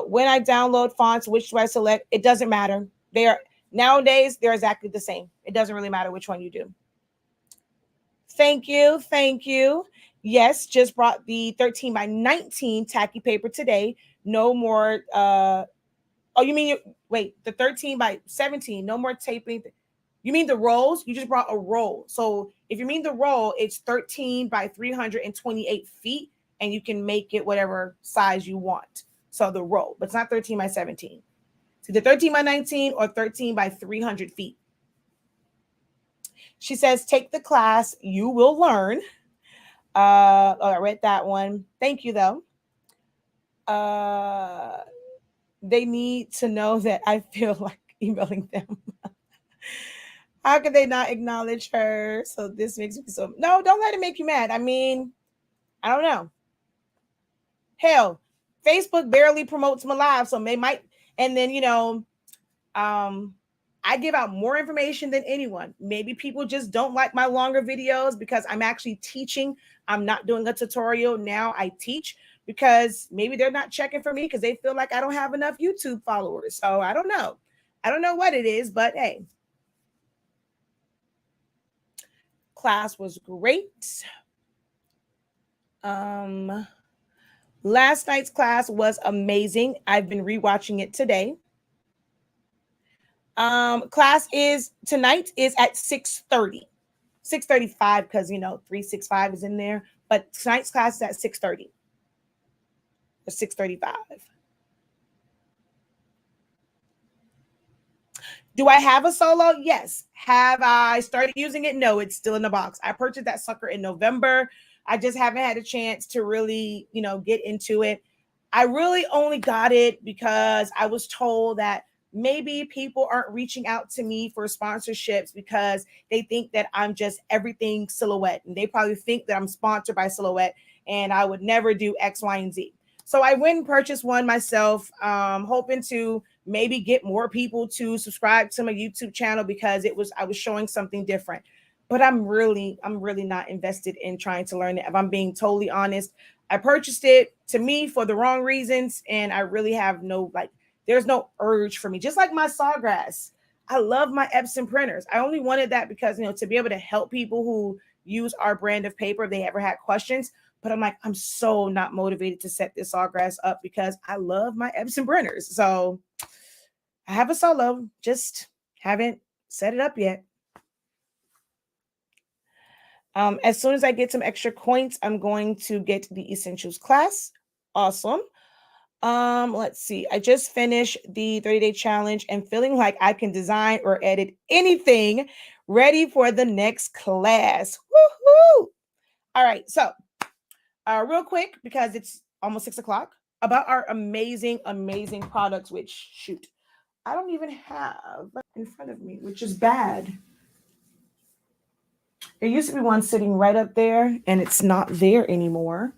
When I download fonts, which do I select? It doesn't matter. They are nowadays, they're exactly the same. It doesn't really matter which one you do. Thank you. Thank you. Yes, just brought the 13 by 19 tacky paper today. No more. Oh, you mean, wait, the 13 by 17, no more taping. You mean the rolls? You just brought a roll. So if you mean the roll, it's 13 by 328 feet, and you can make it whatever size you want. So the roll, but it's not 13 by 17. It's either 13 by 19 or 13 by 300 feet. She says, take the class, you will learn. Oh, I read that one. Thank you, though. They need to know that I feel like emailing them. How could they not acknowledge her? So this makes me so... No, don't let it make you mad. I mean, I don't know. Hell, Facebook barely promotes my live, so they might... And then, I give out more information than anyone. Maybe people just don't like my longer videos because I'm actually teaching. I'm not doing a tutorial. Now I teach because maybe they're not checking for me because they feel like I don't have enough YouTube followers. So I don't know. I don't know what it is, but hey. Class was great. Last night's class was amazing. I've been rewatching it today. Class is tonight is at 6:30. 6:35 because 365 is in there, but tonight's class is at 6:30 or 6:35. Do I have a solo? Yes. Have I started using it? No, it's still in the box. I purchased that sucker in November. I just haven't had a chance to really, get into it. I really only got it because I was told that maybe people aren't reaching out to me for sponsorships because they think that I'm just everything Silhouette. And they probably think that I'm sponsored by Silhouette and I would never do X, Y, and Z. So I went and purchased one myself, hoping to maybe get more people to subscribe to my YouTube channel because I was showing something different. But I'm really not invested in trying to learn it. If I'm being totally honest, I purchased it to me for the wrong reasons. And I really have there's no urge for me. Just like my Sawgrass. I love my Epson printers. I only wanted that because, to be able to help people who use our brand of paper if they ever had questions. But I'm like, I'm so not motivated to set this Sawgrass up because I love my Epson printers. So I have a solo, just haven't set it up yet. As soon as I get some extra coins, I'm going to get the essentials class. Awesome. Let's see. I just finished the 30-day challenge and feeling like I can design or edit anything, ready for the next class. Woohoo! All right, so real quick, because it's almost 6 o'clock, about our amazing, amazing products, which shoot, I don't even have in front of me, which is bad. There used to be one sitting right up there, and it's not there anymore.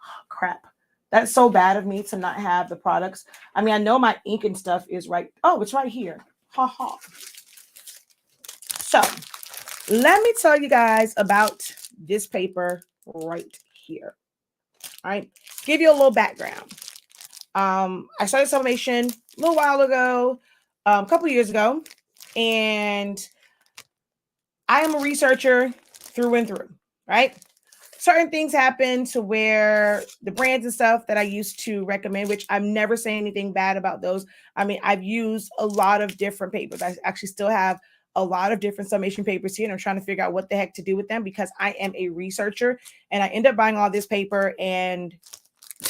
Oh, crap. That's so bad of me to not have the products. I mean, I know my ink and stuff is right. Oh, it's right here. Ha ha. So let me tell you guys about this paper right here. All right. Give you a little background. I started Sublimation a little while ago, a couple years ago, and I am a researcher through and through, right? Certain things happen to where the brands and stuff that I used to recommend, which I'm never saying anything bad about those. I mean, I've used a lot of different papers. I actually still have a lot of different summation papers here, and I'm trying to figure out what the heck to do with them because I am a researcher and I end up buying all this paper and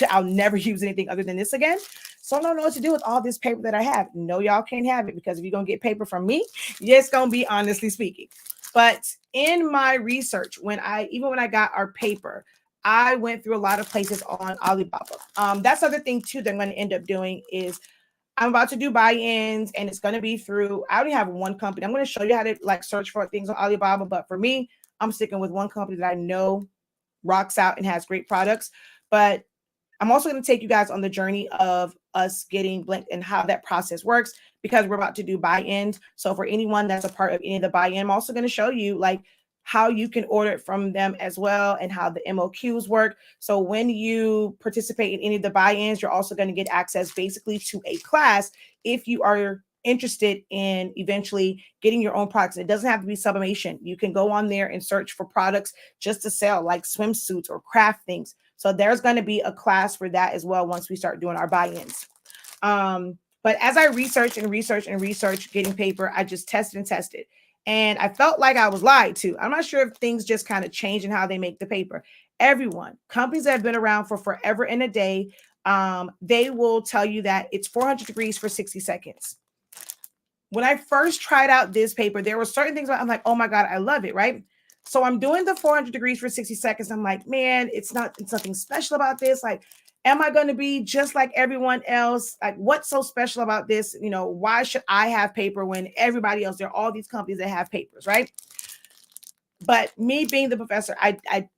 I'll never use anything other than this again. So I don't know what to do with all this paper that I have. No, y'all can't have it because if you're going to get paper from me, it's going to be honestly speaking. But in my research, when I got our paper, I went through a lot of places on Alibaba. That's the other thing too that I'm going to end up doing is I'm about to do buy-ins and it's going to be through, I only have one company. I'm going to show you how to like search for things on Alibaba. But for me, I'm sticking with one company that I know rocks out and has great products. But I'm also going to take you guys on the journey of us getting Blink and how that process works because we're about to do buy-ins. So for anyone that's a part of any of the buy-in, I'm also going to show you like how you can order it from them as well and how the MOQs work. So when you participate in any of the buy-ins, you're also going to get access basically to a class if you are interested in eventually getting your own products. It doesn't have to be sublimation. You can go on there and search for products just to sell like swimsuits or craft things. So there's going to be a class for that as well once we start doing our buy-ins. But as I researched getting paper, I just tested and tested. And I felt like I was lied to. I'm not sure if things just kind of change in how they make the paper. Everyone, companies that have been around for forever and a day, they will tell you that it's 400 degrees for 60 seconds. When I first tried out this paper, there were certain things I'm like, oh my God, I love it, right? So I'm doing the 400 degrees for 60 seconds. I'm like, man, it's nothing special about this. Like, am I going to be just like everyone else? Like, what's so special about this? You know, why should I have paper when everybody else, there are all these companies that have papers, right? But me being the professor, I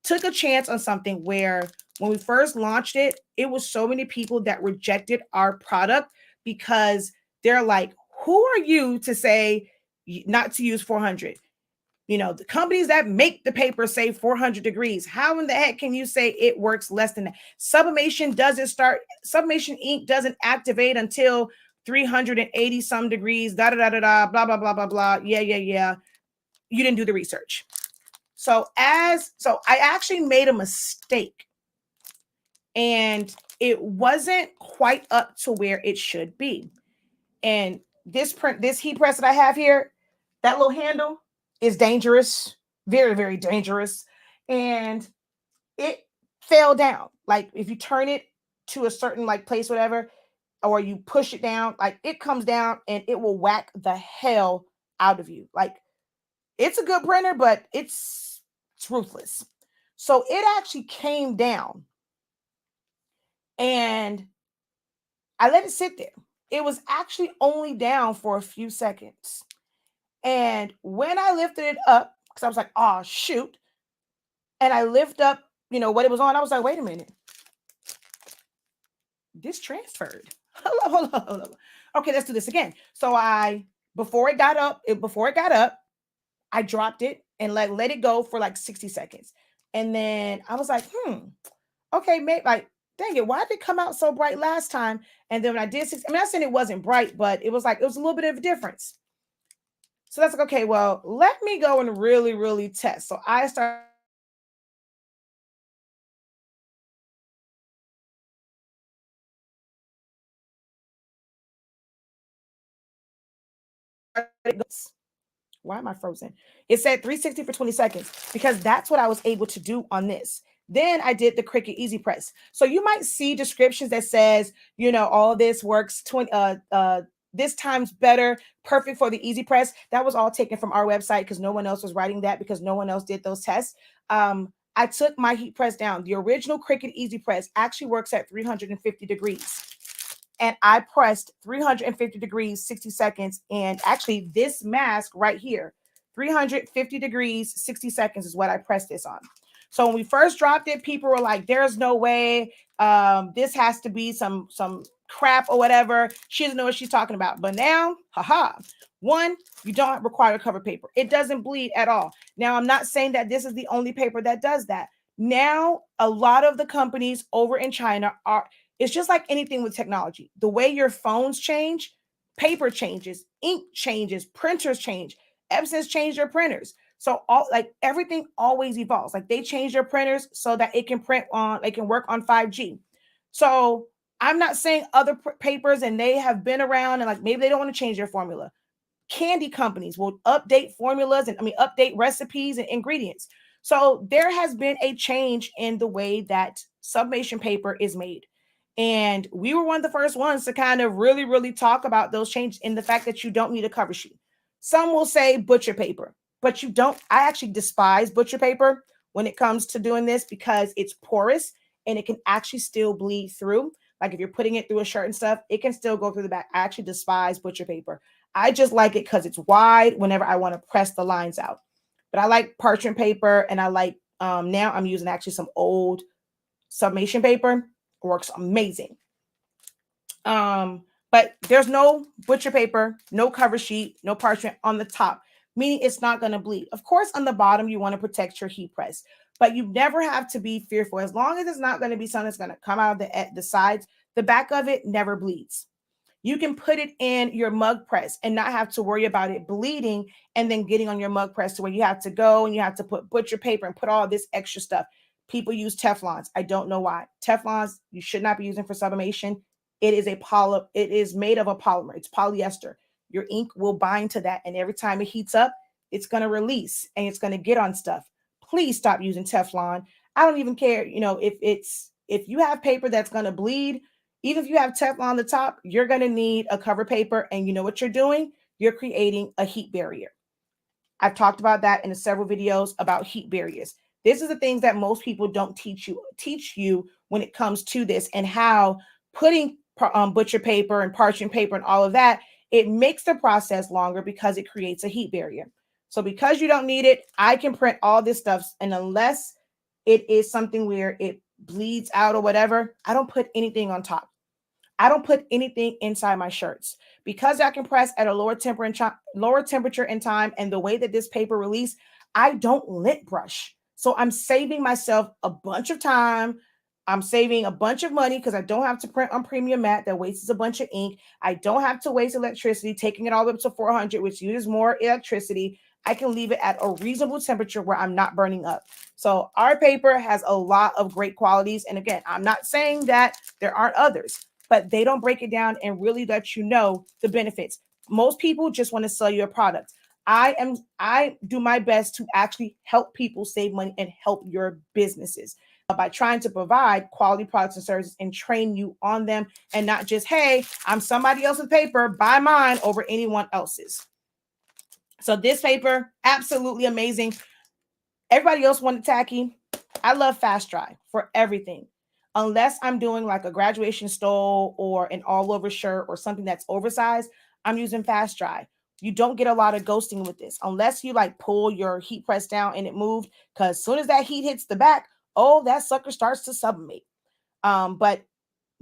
took a chance on something where when we first launched it, it was so many people that rejected our product because they're like, who are you to say not to use 400? You know, the companies that make the paper say 400 degrees. How in the heck can you say it works less than that? Sublimation ink doesn't activate until 380 some degrees, blah, blah, blah, blah, blah, blah. Yeah. You didn't do the research. So I actually made a mistake and it wasn't quite up to where it should be. And this heat press that I have here, that little handle is dangerous, very, very dangerous. And it fell down. Like if you turn it to a certain like place, whatever, or you push it down, like it comes down and it will whack the hell out of you. Like it's a good printer, but it's ruthless. So it actually came down and I let it sit there. It was actually only down for a few seconds. And when I lifted it up, because I was like, oh, shoot. And I lift up, what it was on. I was like, wait a minute. This transferred. Hold on. Okay, let's do this again. So before it got up, I dropped it and let it go for like 60 seconds. And then I was like, okay, maybe like, dang it, why did it come out so bright last time? And then when I did, I said it wasn't bright, but it was a little bit of a difference. So that's like, okay, well, let me go and really, really test. So I started. Why am I frozen? It said 360 for 20 seconds because that's what I was able to do on this. Then I did the Cricut Easy Press. So you might see descriptions that says, you know, all this works 20 this time's better, perfect for the Easy Press. That was all taken from our website because no one else was writing that because no one else did those tests. I took my heat press down. The original Cricut Easy Press actually works at 350 degrees. And I pressed 350 degrees, 60 seconds. And actually this mask right here, 350 degrees, 60 seconds is what I pressed this on. So when we first dropped it, people were like, there's no way. This has to be some crap or whatever. She doesn't know what she's talking about. But now, haha. One, you don't require cover paper. It doesn't bleed at all. Now, I'm not saying that this is the only paper that does that. Now, a lot of the companies over in China are, it's just like anything with technology. The way your phones change, paper changes, ink changes, printers change. Epson's changed their printers. So all like everything always evolves. Like they change their printers so that it can print on, it can work on 5G. So I'm not saying other papers and they have been around and like maybe they don't want to change their formula. Candy companies will update formulas and update recipes and ingredients. So there has been a change in the way that sublimation paper is made. And we were one of the first ones to kind of really, really talk about those changes in the fact that you don't need a cover sheet. Some will say butcher paper, but you don't. I actually despise butcher paper when it comes to doing this because it's porous and it can actually still bleed through. Like if you're putting it through a shirt and stuff, it can still go through the back. I actually despise butcher paper. I just like it because it's wide whenever I want to press the lines out. But I like parchment paper and I like, now I'm using actually some old sublimation paper. It works amazing. But there's no butcher paper, no cover sheet, no parchment on the top, meaning it's not going to bleed. Of course, on the bottom, you want to protect your heat press, but you never have to be fearful. As long as it's not going to be something that's going to come out of the sides, the back of it never bleeds. You can put it in your mug press and not have to worry about it bleeding and then getting on your mug press to where you have to go and you have to put butcher paper and put all this extra stuff. People use Teflons. I don't know why. Teflons you should not be using for sublimation. It is it is made of a polymer. It's polyester. Your ink will bind to that. And every time it heats up, it's going to release and it's going to get on stuff. Please stop using Teflon. I don't even care, if you have paper that's going to bleed, even if you have Teflon on the top, you're going to need a cover paper. And you know what you're doing? You're creating a heat barrier. I've talked about that in several videos about heat barriers. This is the things that most people don't teach you when it comes to this and how putting butcher paper and parchment paper and all of that, it makes the process longer because it creates a heat barrier. So because you don't need it, I can print all this stuff. And unless it is something where it bleeds out or whatever, I don't put anything on top. I don't put anything inside my shirts because I can press at a lower temperature and time. And the way that this paper release, I don't lint brush. So I'm saving myself a bunch of time. I'm saving a bunch of money because I don't have to print on premium matte that wastes a bunch of ink. I don't have to waste electricity, taking it all the way up to 400, which uses more electricity. I can leave it at a reasonable temperature where I'm not burning up. So our paper has a lot of great qualities. And again, I'm not saying that there aren't others, but they don't break it down and really let you know the benefits. Most people just want to sell you a product. I do my best to actually help people save money and help your businesses by trying to provide quality products and services and train you on them and not just, hey, I'm somebody else's paper, buy mine over anyone else's. So this paper, absolutely amazing. Everybody else wanted tacky. I love fast dry for everything. Unless I'm doing like a graduation stole or an all over shirt or something that's oversized, I'm using fast dry. You don't get a lot of ghosting with this unless you like pull your heat press down and it moved, because as soon as that heat hits the back, oh, that sucker starts to sublimate. But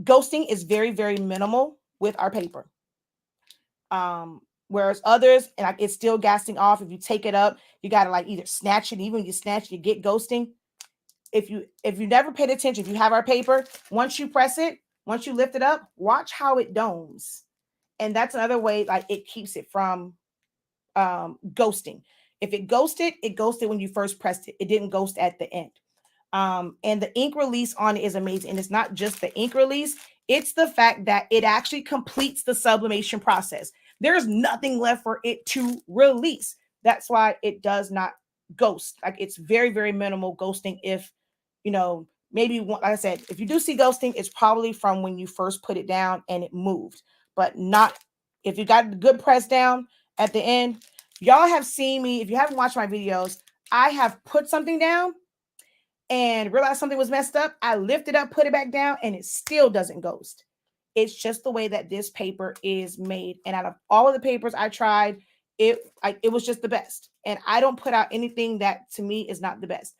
ghosting is very, very minimal with our paper. Whereas others, and like, it's still gassing off. If you take it up, you got to like either snatch it. Even when you snatch it, you get ghosting. If you never paid attention, if you have our paper, once you press it, once you lift it up, watch how it domes. And that's another way, like it keeps it from ghosting. If it ghosted when you first pressed it. It didn't ghost at the end. And the ink release on it is amazing. And it's not just the ink release. It's the fact that it actually completes the sublimation process. There's nothing left for it to release. That's why it does not ghost. Like it's very, very minimal ghosting. If, maybe like I said, if you do see ghosting, it's probably from when you first put it down and it moved, but not if you got a good press down at the end. Y'all have seen me. If you haven't watched my videos, I have put something down and realized something was messed up. I lift it up, put it back down, and it still doesn't ghost. It's just the way that this paper is made. And out of all of the papers I tried, it was just the best. And I don't put out anything that to me is not the best.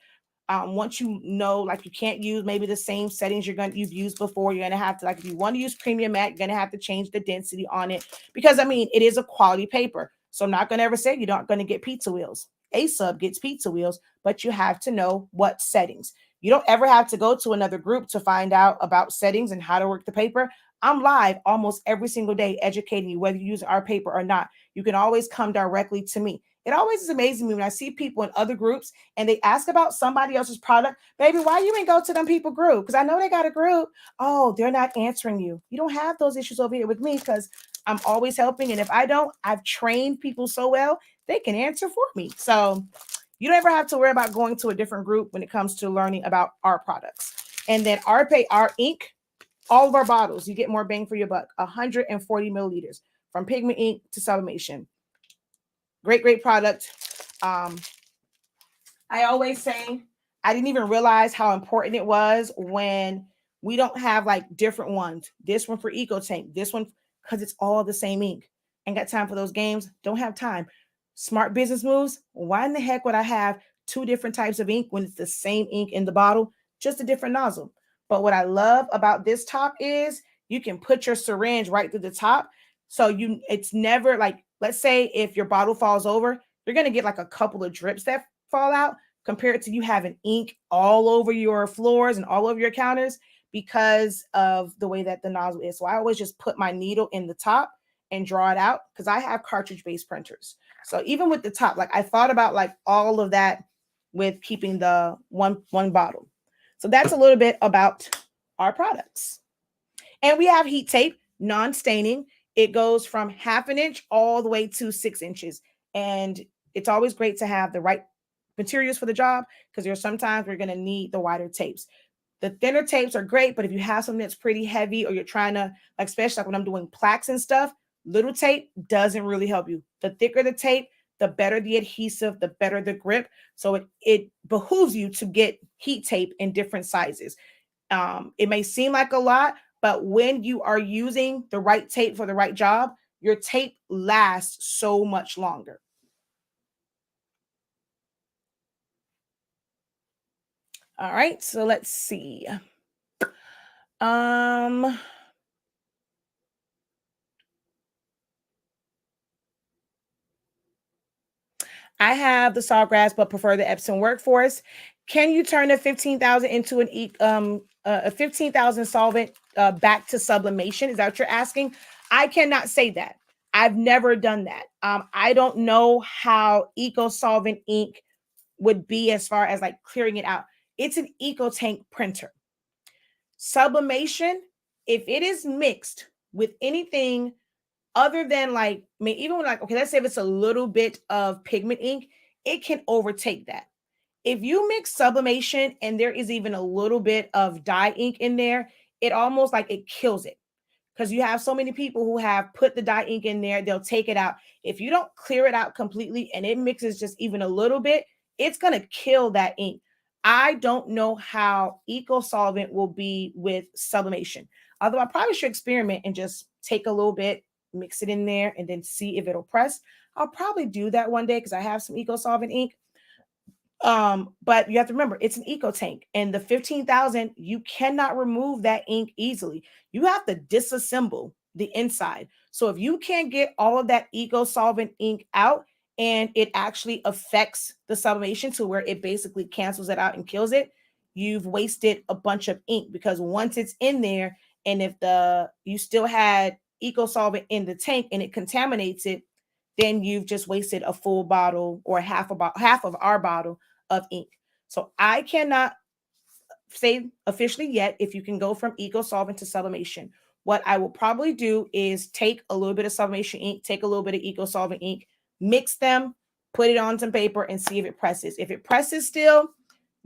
Once you know, like you can't use maybe the same settings you've used before, you're gonna have to, like, if you want to use premium matte, you're gonna have to change the density on it, because I mean it is a quality paper. So I'm not gonna ever say you're not gonna get pizza wheels. A sub gets pizza wheels, but you have to know what settings. You don't ever have to go to another group to find out about settings and how to work the paper. I'm live almost every single day educating you, whether you use our paper or not. You can always come directly to me. It always is amazing me when I see people in other groups and they ask about somebody else's product. Baby, why you ain't go to them people group? Because I know they got a group. Oh, they're not answering you. You don't have those issues over here with me because I'm always helping. And if I don't, I've trained people so well, they can answer for me. So you don't ever have to worry about going to a different group when it comes to learning about our products. And then our ink, all of our bottles, you get more bang for your buck. 140 milliliters from pigment ink to sublimation. Great, great product. I always say I didn't even realize how important it was when we don't have like different ones. This one for Eco Tank, this one, because it's all the same ink. Ain't got time for those games. Don't have time. Smart business moves. Why in the heck would I have two different types of ink when it's the same ink in the bottle, just a different nozzle? But what I love about this top is you can put your syringe right through the top. So it's never like, let's say if your bottle falls over, you're going to get like a couple of drips that fall out compared to you having ink all over your floors and all over your counters because of the way that the nozzle is. So I always just put my needle in the top and draw it out because I have cartridge-based printers. So even with the top, like I thought about like all of that with keeping the one bottle. So that's a little bit about our products. And we have heat tape, non-staining. It goes from 1/2 inch all the way to 6 inches. And it's always great to have the right materials for the job because there's sometimes we're going to need the wider tapes. The thinner tapes are great, but if you have something that's pretty heavy or you're trying to, like, especially like when I'm doing plaques and stuff, little tape doesn't really help you. The thicker the tape, the better the adhesive, the better the grip. So it behooves you to get heat tape in different sizes. It may seem like a lot, but when you are using the right tape for the right job, your tape lasts so much longer. All right, so let's see. I have the Sawgrass, but prefer the Epson Workforce. Can you turn a 15,000 into a 15,000 solvent back to sublimation? Is that what you're asking? I cannot say that. I've never done that. I don't know how eco solvent ink would be as far as like clearing it out. It's an eco tank printer. Sublimation, if it is mixed with anything other than like, I mean, even when like, okay, let's say if it's a little bit of pigment ink, it can overtake that. If you mix sublimation and there is even a little bit of dye ink in there, it almost like it kills it. Because you have so many people who have put the dye ink in there, they'll take it out. If you don't clear it out completely and it mixes just even a little bit, it's going to kill that ink. I don't know how eco solvent will be with sublimation. Although I probably should experiment and just take a little bit, mix it in there, and then see if it'll press. I'll probably do that one day because I have some eco solvent ink. But you have to remember it's an eco tank, and the 15,000, you cannot remove that ink easily. You have to disassemble the inside. So if you can't get all of that eco solvent ink out and it actually affects the sublimation to where it basically cancels it out and kills it, you've wasted a bunch of ink because once it's in there, and if you still had eco solvent in the tank and it contaminates it, then you've just wasted a full bottle or half of our bottle of ink. So I cannot say officially yet if you can go from eco solvent to sublimation. What I will probably do is take a little bit of sublimation ink, take a little bit of eco solvent ink, mix them, put it on some paper and see if it presses. If it presses still,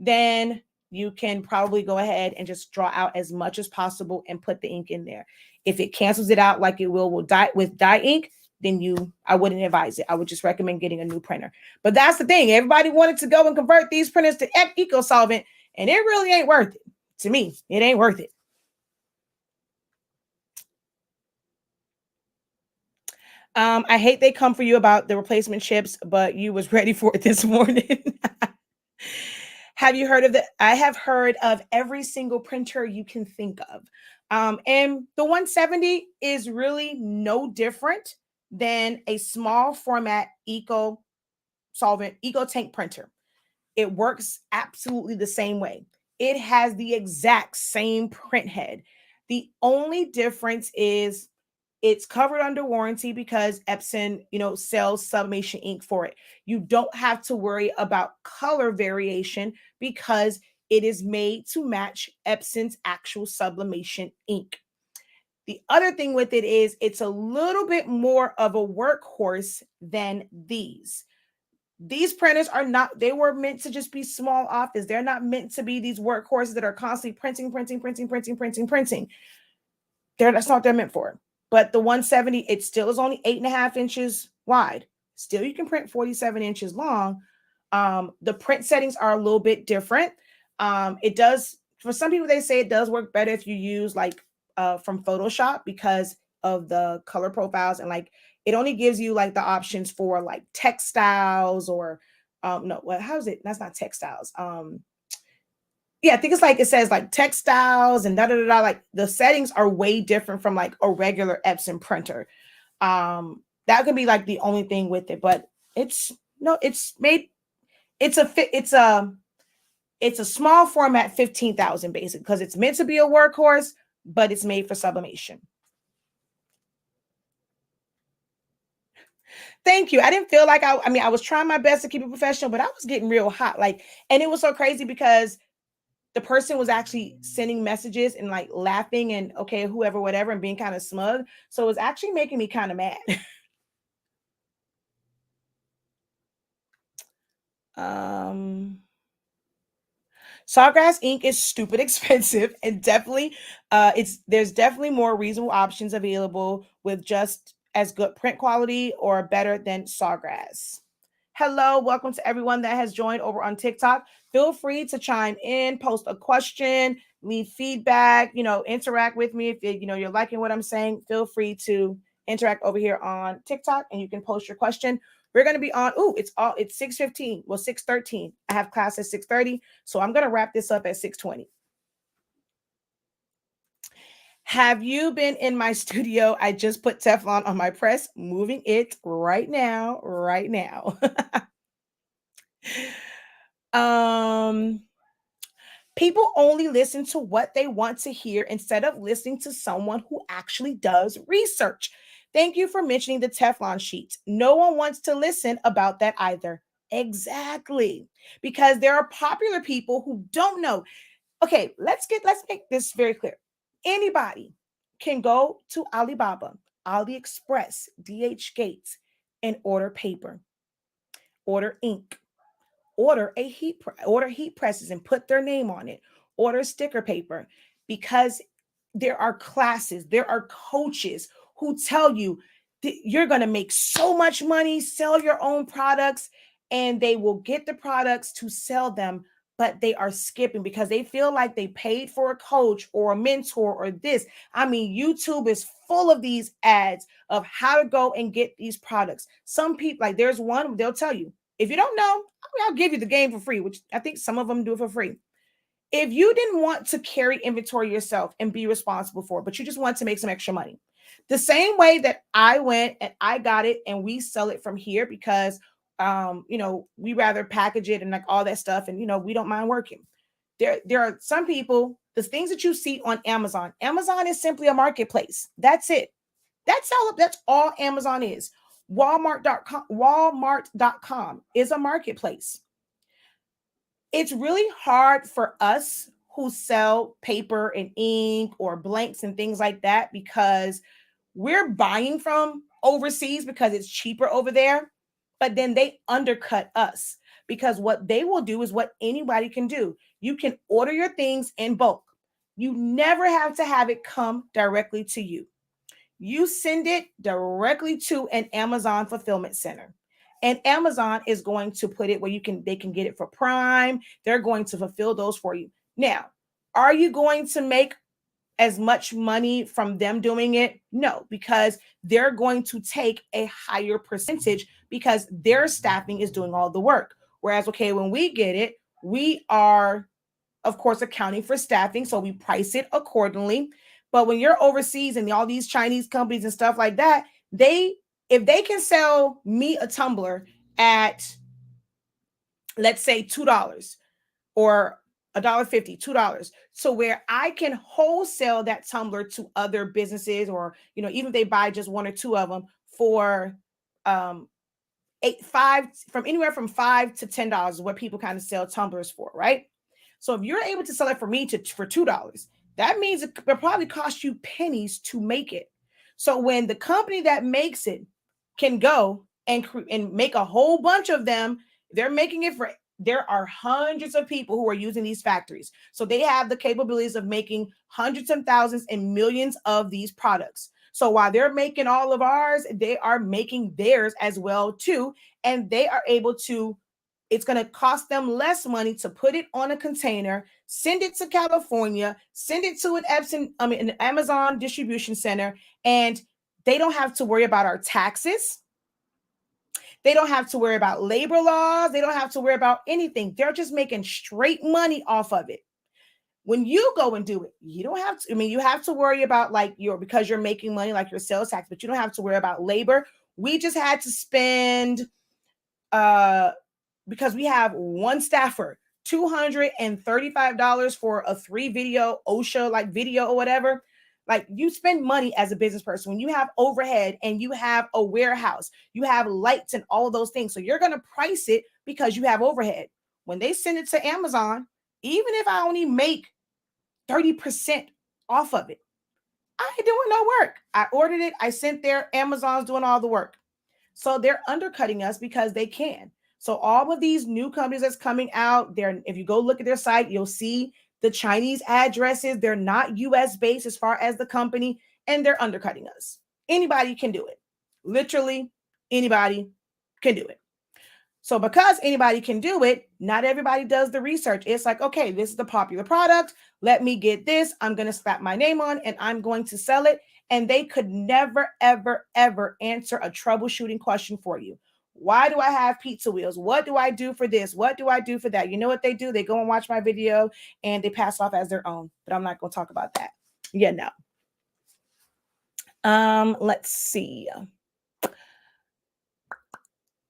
then you can probably go ahead and just draw out as much as possible and put the ink in there. If it cancels it out like it will with dye ink, then I wouldn't advise it. I would just recommend getting a new printer. But that's the thing. Everybody wanted to go and convert these printers to eco solvent, and it really ain't worth it. To me, it ain't worth it. I hate they come for you about the replacement chips, but you was ready for it this morning. Have you heard of I have heard of every single printer you can think of. And the 170 is really no different than a small format eco tank printer. It works absolutely the same way. It has the exact same print head. The only difference is it's covered under warranty because Epson, sells Sublimation ink for it. You don't have to worry about color variation because it is made to match Epson's actual Sublimation ink. The other thing with it is it's a little bit more of a workhorse than these. These printers are not, they were meant to just be small office. They're not meant to be these workhorses that are constantly printing. That's not what they're meant for. But the 170, it still is only 8.5 inches wide. Still, you can print 47 inches long. The print settings are a little bit different. It does, for some people, they say it does work better if you use from Photoshop because of the color profiles, and it only gives you the options for textiles or no, what, how is it? That's not textiles. Yeah, I think it's it says textiles and the settings are way different from a regular Epson printer. That could be the only thing with it, but it's a small format 15,000 basic because it's meant to be a workhorse, but it's made for sublimation. Thank you. I didn't feel like I was trying my best to keep it professional, but I was getting real hot. And it was so crazy because the person was actually sending messages and laughing and okay, whoever, whatever, and being kind of smug. So it was actually making me kind of mad. Sawgrass ink is stupid expensive and definitely there's definitely more reasonable options available with just as good print quality or better than Sawgrass. Hello, welcome to everyone that has joined over on TikTok. Feel free to chime in, post a question, leave feedback, interact with me. If you're liking what I'm saying, feel free to interact over here on TikTok and you can post your question. We're going to be on, it's 6:15, 6:13. I have class at 6:30, so I'm going to wrap this up at 6:20. Have you been in my studio? I just put Teflon on my press, moving it right now. People only listen to what they want to hear instead of listening to someone who actually does research. Thank you for mentioning the Teflon sheets. No one wants to listen about that either. Exactly. Because there are popular people who don't know. Okay, let's make this very clear. Anybody can go to Alibaba, AliExpress, DH Gates, and order paper, order ink, order heat presses and put their name on it, order sticker paper, because there are classes, there are coaches who tell you that you're going to make so much money, sell your own products, and they will get the products to sell them, but they are skipping because they feel like they paid for a coach or a mentor or this. YouTube is full of these ads of how to go and get these products. Some people, there's one, they'll tell you, if you don't know, I'll give you the game for free, which I think some of them do it for free. If you didn't want to carry inventory yourself and be responsible for it, but you just want to make some extra money, the same way that I went and I got it and we sell it from here because, we rather package it and all that stuff. And, we don't mind working. There are some people, the things that you see on Amazon. Amazon is simply a marketplace. That's it. That's all Amazon is. Walmart.com is a marketplace. It's really hard for us who sell paper and ink or blanks and things like that because we're buying from overseas because it's cheaper over there. but then they undercut us because what they will do is what anybody can do. You can order your things in bulk. You never have to have it come directly to you. You send it directly to an Amazon fulfillment center. And Amazon is going to put it where they can get it for Prime. They're going to fulfill those for you. Now, are you going to make as much money from them doing it? No, because they're going to take a higher percentage because their staffing is doing all the work. Whereas, okay, when we get it, we are, of course, accounting for staffing. So we price it accordingly. But when you're overseas and all these Chinese companies and stuff like that, if they can sell me a tumbler at, let's say, $2 or $1.50, $2, so where I can wholesale that tumbler to other businesses, or even if they buy just one or two of them for from anywhere from $5 to $10 is what people kind of sell tumblers for, right? So if you're able to sell it for me for $2, that means it probably cost you pennies to make it. So when the company that makes it can go and make a whole bunch of them, they're making it for, there are hundreds of people who are using these factories. So they have the capabilities of making hundreds of thousands and millions of these products. So while they're making all of ours, they are making theirs as well too. And they are able to, it's going to cost them less money to put it on a container, send it to California, send it to an Amazon distribution center, and they don't have to worry about our taxes. They don't have to worry about labor laws. They don't have to worry about anything. They're just making straight money off of it. When you go and do it, you don't have to, you have to worry about because you're making money, like your sales tax, but you don't have to worry about labor. We just had to spend, because we have one staffer, $235 for a 3-video OSHA video or whatever. You spend money as a business person when you have overhead and you have a warehouse, you have lights and all of those things. So you're going to price it because you have overhead. When they send it to Amazon, even if I only make 30% off of it, I ain't doing no work. I ordered it, I sent there, Amazon's doing all the work. So they're undercutting us because they can. So all of these new companies that's coming out there, if you go look at their site, you'll see the Chinese addresses. They're not US based as far as the company, and they're undercutting us. Anybody can do it. Literally anybody can do it. So because anybody can do it, not everybody does the research. It's like, okay, this is the popular product. Let me get this. I'm going to slap my name on and I'm going to sell it. And they could never, ever, ever answer a troubleshooting question for you. Why do I have pizza wheels? What do I do for this? What do I do for that? You know what they do? They go and watch my video and they pass off as their own. But I'm not going to talk about that. Yeah, no. Let's see.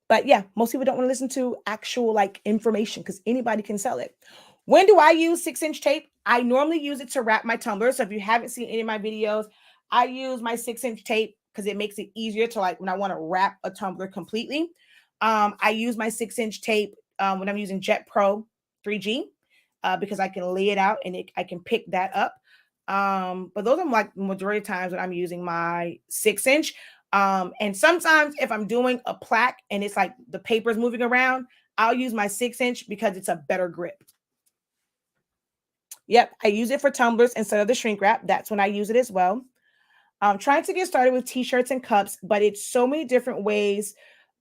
But yeah, most people don't want to listen to actual information because anybody can sell it. When do I use 6-inch tape? I normally use it to wrap my tumbler. So if you haven't seen any of my videos, I use my 6-inch tape because it makes it easier to when I want to wrap a tumbler completely. I use my 6-inch tape when I'm using Jet Pro 3G because I can lay it out and I can pick that up. But those are the majority of times when I'm using my 6-inch. And sometimes if I'm doing a plaque and it's the paper's moving around, I'll use my 6-inch because it's a better grip. Yep, I use it for tumblers instead of the shrink wrap. That's when I use it as well. I'm trying to get started with t-shirts and cups, but it's so many different ways.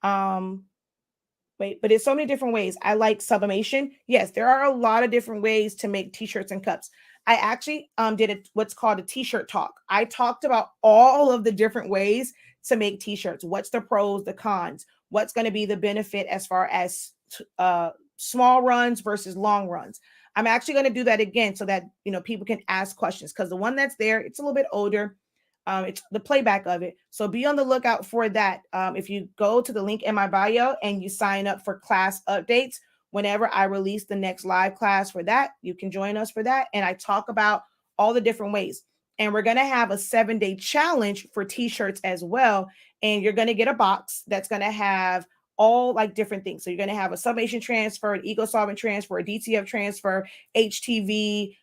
It's so many different ways. I like sublimation. Yes, there are a lot of different ways to make t-shirts and cups. I actually did what's called a t-shirt talk. I talked about all of the different ways to make t-shirts. What's the pros, the cons? What's going to be the benefit as far as small runs versus long runs? I'm actually going to do that again so that people can ask questions, because the one that's there, it's a little bit older. It's the playback of it. So be on the lookout for that. If you go to the link in my bio and you sign up for class updates, whenever I release the next live class for that, you can join us for that. And I talk about all the different ways. And we're going to have a 7-day challenge for t-shirts as well. And you're going to get a box that's going to have all different things. So you're going to have a sublimation transfer, an eco solvent transfer, a DTF transfer, HTV,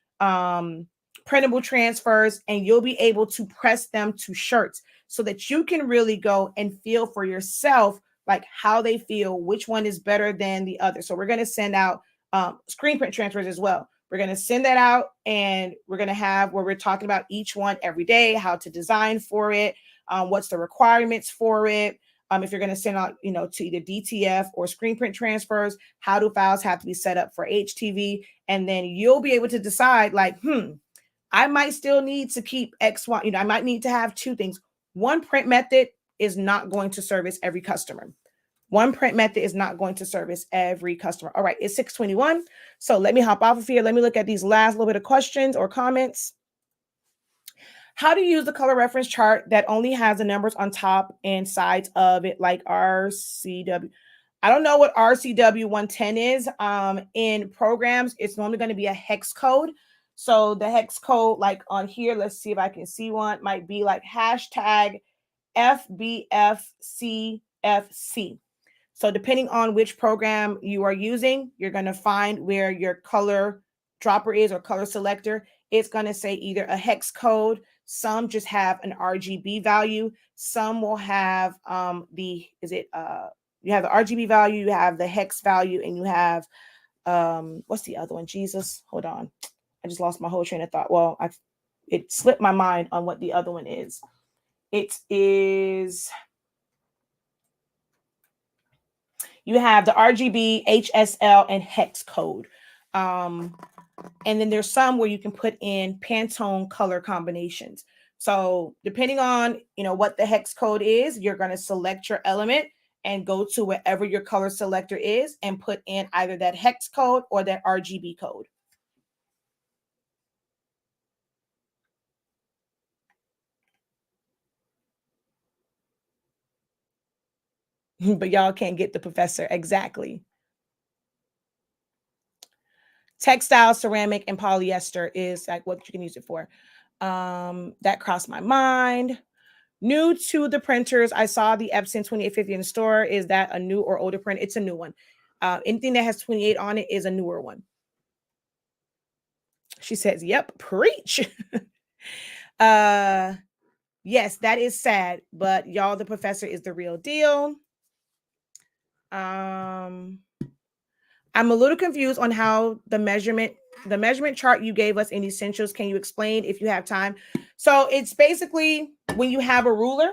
printable transfers, and you'll be able to press them to shirts so that you can really go and feel for yourself like how they feel, which one is better than the other. So we're going to send out screen print transfers as well. We're going to send that out, and we're going to have where we're talking about each one every day, how to design for it, what's the requirements for it. If you're going to send out, to either DTF or screen print transfers, how do files have to be set up for HTV? And then you'll be able to decide like, I might still need to keep X, Y, I might need to have two things. One print method is not going to service every customer. One print method is not going to service every customer. All right, it's 6:21. So let me hop off of here. Let me look at these last little bit of questions or comments. How to use the color reference chart that only has the numbers on top and sides of it, like RCW. I don't know what RCW 110 is. In programs, it's normally going to be a hex code. So the hex code, like on here, let's see if I can see one, might be like hashtag FBFCFC. So depending on which program you are using, you're going to find where your color dropper is or color selector. It's going to say either a hex code. Some just have an RGB value. Some will have you have the RGB value, you have the hex value, and you have what's the other one? Jesus, hold on. I just lost my whole train of thought. Well, it slipped my mind on what the other one is. It is, you have the RGB, HSL, and hex code. And then there's some where you can put in Pantone color combinations. So depending on, what the hex code is, you're going to select your element and go to wherever your color selector is and put in either that hex code or that RGB code. But y'all can't get the professor. Exactly. Textile, ceramic, and polyester is like what you can use it for. That crossed my mind. New to the printers, I saw the Epson 2850 in the store. Is that a new or older print? It's a new one. Anything that has 28 on it is a newer one. She says, yep, preach. Yes, that is sad, but y'all, the professor is the real deal. I'm a little confused on how the measurement chart you gave us in Essentials. Can you explain if you have time? So it's basically when you have a ruler.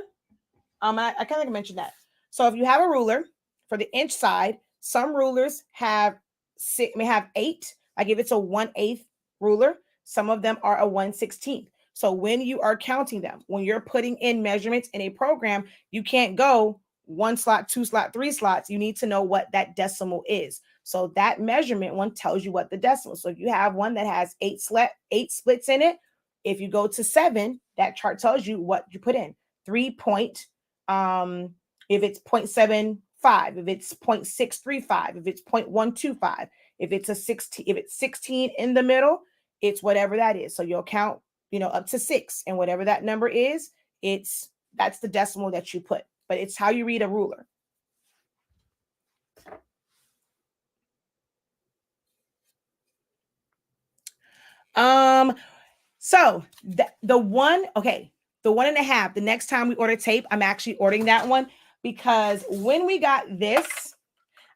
I kind of mentioned that. So if you have a ruler for the inch side, some rulers may have 8. Like if it's a 1/8 ruler, some of them are a 1/16. So when you are counting them, when you're putting in measurements in a program, you can't go 1 slot, 2 slot, 3 slots. You need to know what that decimal is. So that measurement one tells you what the decimal. So if you have one that has 8 splits in it, if you go to 7, that chart tells you what you put in. 3 point, if it's 0.75, if it's 0.635, if it's 0.125, if it's 16 in the middle, it's whatever that is. So you'll count, up to 6, and whatever that number is, that's the decimal that you put. But it's how you read a ruler. So the 1.5, the next time we order tape, I'm actually ordering that one because when we got this,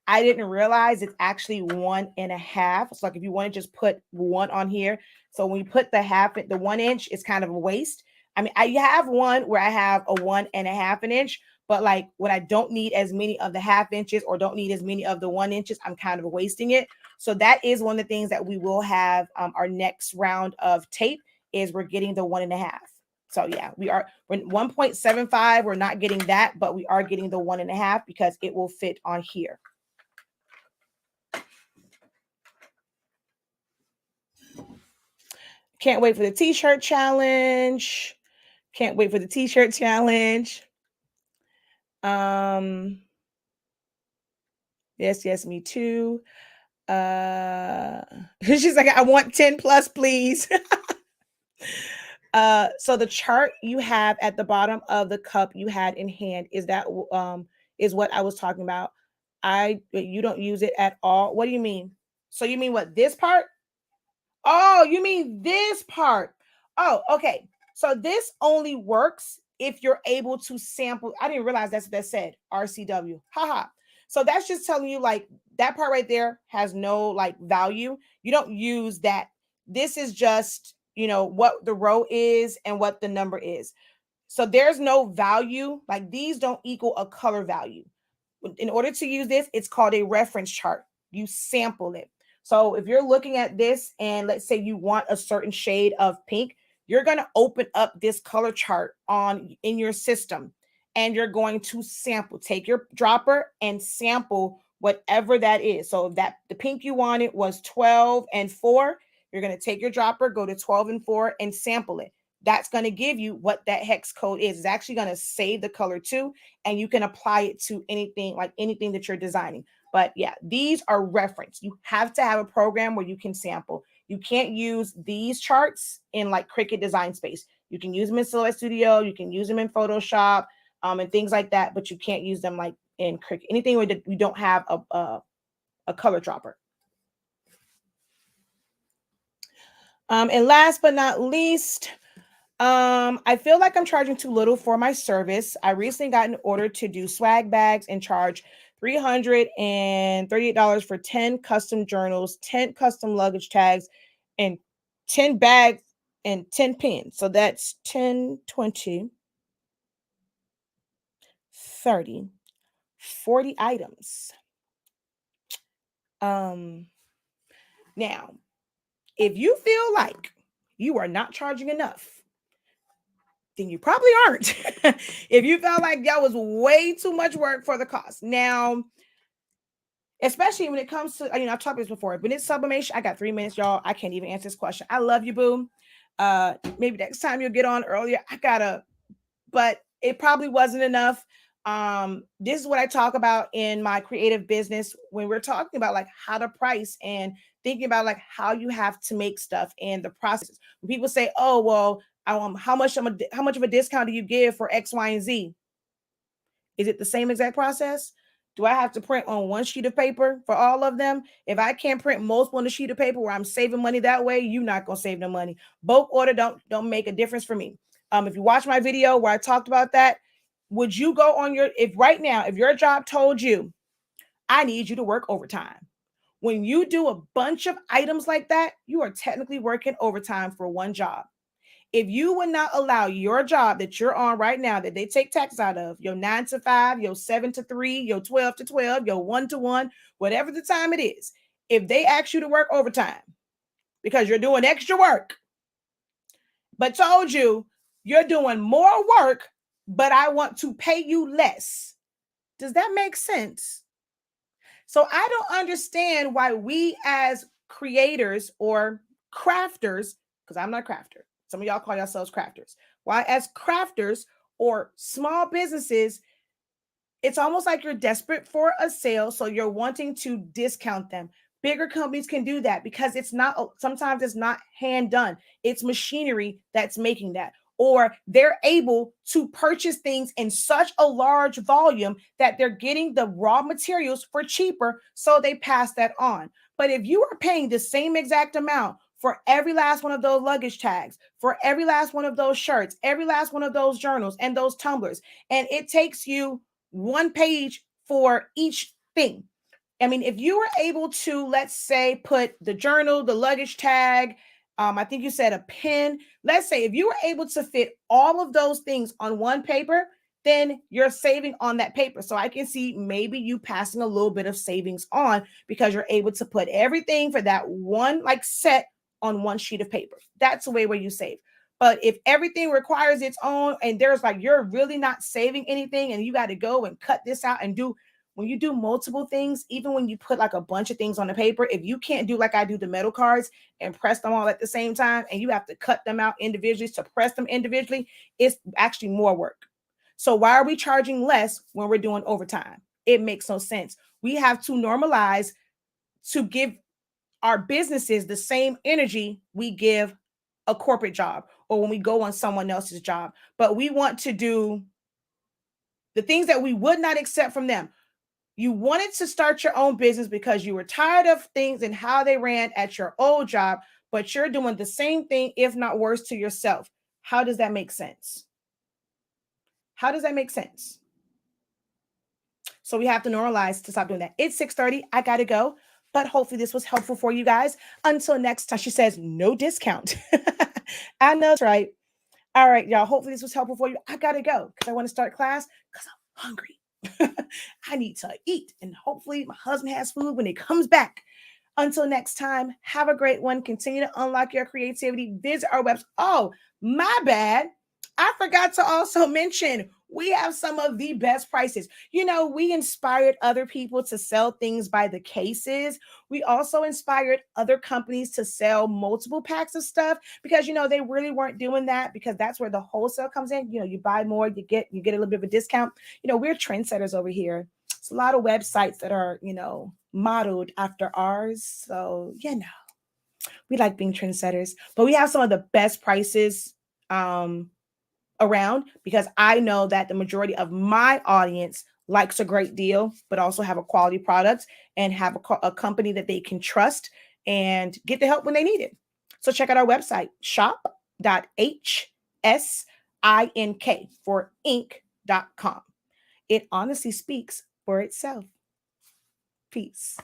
I didn't realize it's actually 1.5. So like if you want to just put 1 on here. So when you put the 1 inch, it's kind of a waste. I mean, I have one where I have a 1.5 inch, but like when I don't need as many of the 1/2 inches or don't need as many of the 1 inches, I'm kind of wasting it. So that is one of the things that we will have our next round of tape is we're getting the 1.5. So yeah, we're 1.75. We're not getting that, but we are getting the 1.5 because it will fit on here. Can't wait for the t-shirt challenge. Can't wait for the t-shirt challenge. Yes, me too. She's like, I want 10 plus, please. So the chart you have at the bottom of the cup you had in hand, is what I was talking about. You don't use it at all. What do you mean? So you mean what, this part? Oh, you mean this part. Oh, okay. So this only works if you're able to sample. I didn't realize that's what that said, RCW. Haha. So that's just telling you like that part right there has no like value. You don't use that. This is just, what the row is and what the number is. So there's no value. Like these don't equal a color value. In order to use this, it's called a reference chart. You sample it. So if you're looking at this and let's say you want a certain shade of pink, you're going to open up this color chart in your system and you're going to sample. Take your dropper and sample whatever that is. So if the pink you wanted was 12 and 4, you're going to take your dropper, go to 12 and 4 and sample it. That's going to give you what that hex code is. It's actually going to save the color too, and you can apply it to anything that you're designing. But yeah, these are reference. You have to have a program where you can sample. You can't use these charts in like Cricut Design Space. You can use them in Silhouette Studio. You can use them in Photoshop and things like that, but you can't use them like in Cricut. Anything where you don't have a color dropper. And last but not least, I feel like I'm charging too little for my service. I recently got an order to do swag bags and charge $338 for 10 custom journals, 10 custom luggage tags, and 10 bags and 10 pins. So that's 10, 20, 30, 40 items. Now, if you feel like you are not charging enough, then you probably aren't. If you felt like that was way too much work for the cost. Now, especially when it comes to, I've talked about this before, but it's sublimation. I got 3 minutes, y'all. I can't even answer this question. I love you, boo. Maybe next time you'll get on earlier. But it probably wasn't enough. This is what I talk about in my creative business when we're talking about like how to price and thinking about like how you have to make stuff and the process. When people say, "Oh, well, how much of a discount do you give for X, Y, and Z?" Is it the same exact process? Do I have to print on one sheet of paper for all of them? If I can't print multiple on a sheet of paper where I'm saving money that way, you're not gonna save no money. Bulk order don't make a difference for me. If you watch my video where I talked about that, would you go on if your job told you, I need you to work overtime? When you do a bunch of items like that, you are technically working overtime for one job. If you would not allow your job that you're on right now, that they take tax out of, your 9 to 5, your 7 to 3, your 12 to 12, your 1 to 1, whatever the time it is, if they ask you to work overtime because you're doing extra work, but told you you're doing more work, but I want to pay you less, does that make sense? So I don't understand why we as creators or crafters, because I'm not a crafter, some of y'all call yourselves crafters, why as crafters or small businesses, it's almost like you're desperate for a sale, so you're wanting to discount them. Bigger companies can do that because sometimes it's not hand done. It's machinery that's making that. Or they're able to purchase things in such a large volume that they're getting the raw materials for cheaper, so they pass that on. But if you are paying the same exact amount for every last one of those luggage tags, for every last one of those shirts, every last one of those journals and those tumblers, and it takes you one page for each thing. I mean, if you were able to, let's say, put the journal, the luggage tag, I think you said a pen. Let's say if you were able to fit all of those things on one paper, then you're saving on that paper. So I can see maybe you passing a little bit of savings on because you're able to put everything for that one like set on one sheet of paper. That's the way where you save. But if everything requires its own and there's like you're really not saving anything and you got to go and cut this out and when you do multiple things, even when you put like a bunch of things on the paper, if you can't do like I do the metal cards and press them all at the same time and you have to cut them out individually to press them individually, it's actually more work. So why are we charging less when we're doing overtime? It makes no sense. We have to normalize to give our businesses the same energy we give a corporate job or when we go on someone else's job. But we want to do the things that we would not accept from them. You wanted to start your own business because you were tired of things and how they ran at your old job, but you're doing the same thing, if not worse, to yourself. How does that make sense? How does that make sense? So we have to normalize to stop doing that. It's 6:30. I got to go. But hopefully this was helpful for you guys. Until next time, she says no discount. I know that's right. All right, y'all. Hopefully this was helpful for you. I got to go because I want to start class because I'm hungry. I need to eat. And hopefully my husband has food when he comes back. Until next time, have a great one. Continue to unlock your creativity. Visit our website. Oh, my bad. I forgot to also mention we have some of the best prices. You know, we inspired other people to sell things by the cases. We also inspired other companies to sell multiple packs of stuff because you know they really weren't doing that because that's where the wholesale comes in. You know, you buy more, you get a little bit of a discount. You know, we're trendsetters over here. It's a lot of websites that are, you know, modeled after ours. So, you know, we like being trendsetters, but we have some of the best prices around because I know that the majority of my audience likes a great deal, but also have a quality product and have a company that they can trust and get the help when they need it. So check out our website, shop.hsink for ink.com. It honestly speaks for itself. Peace.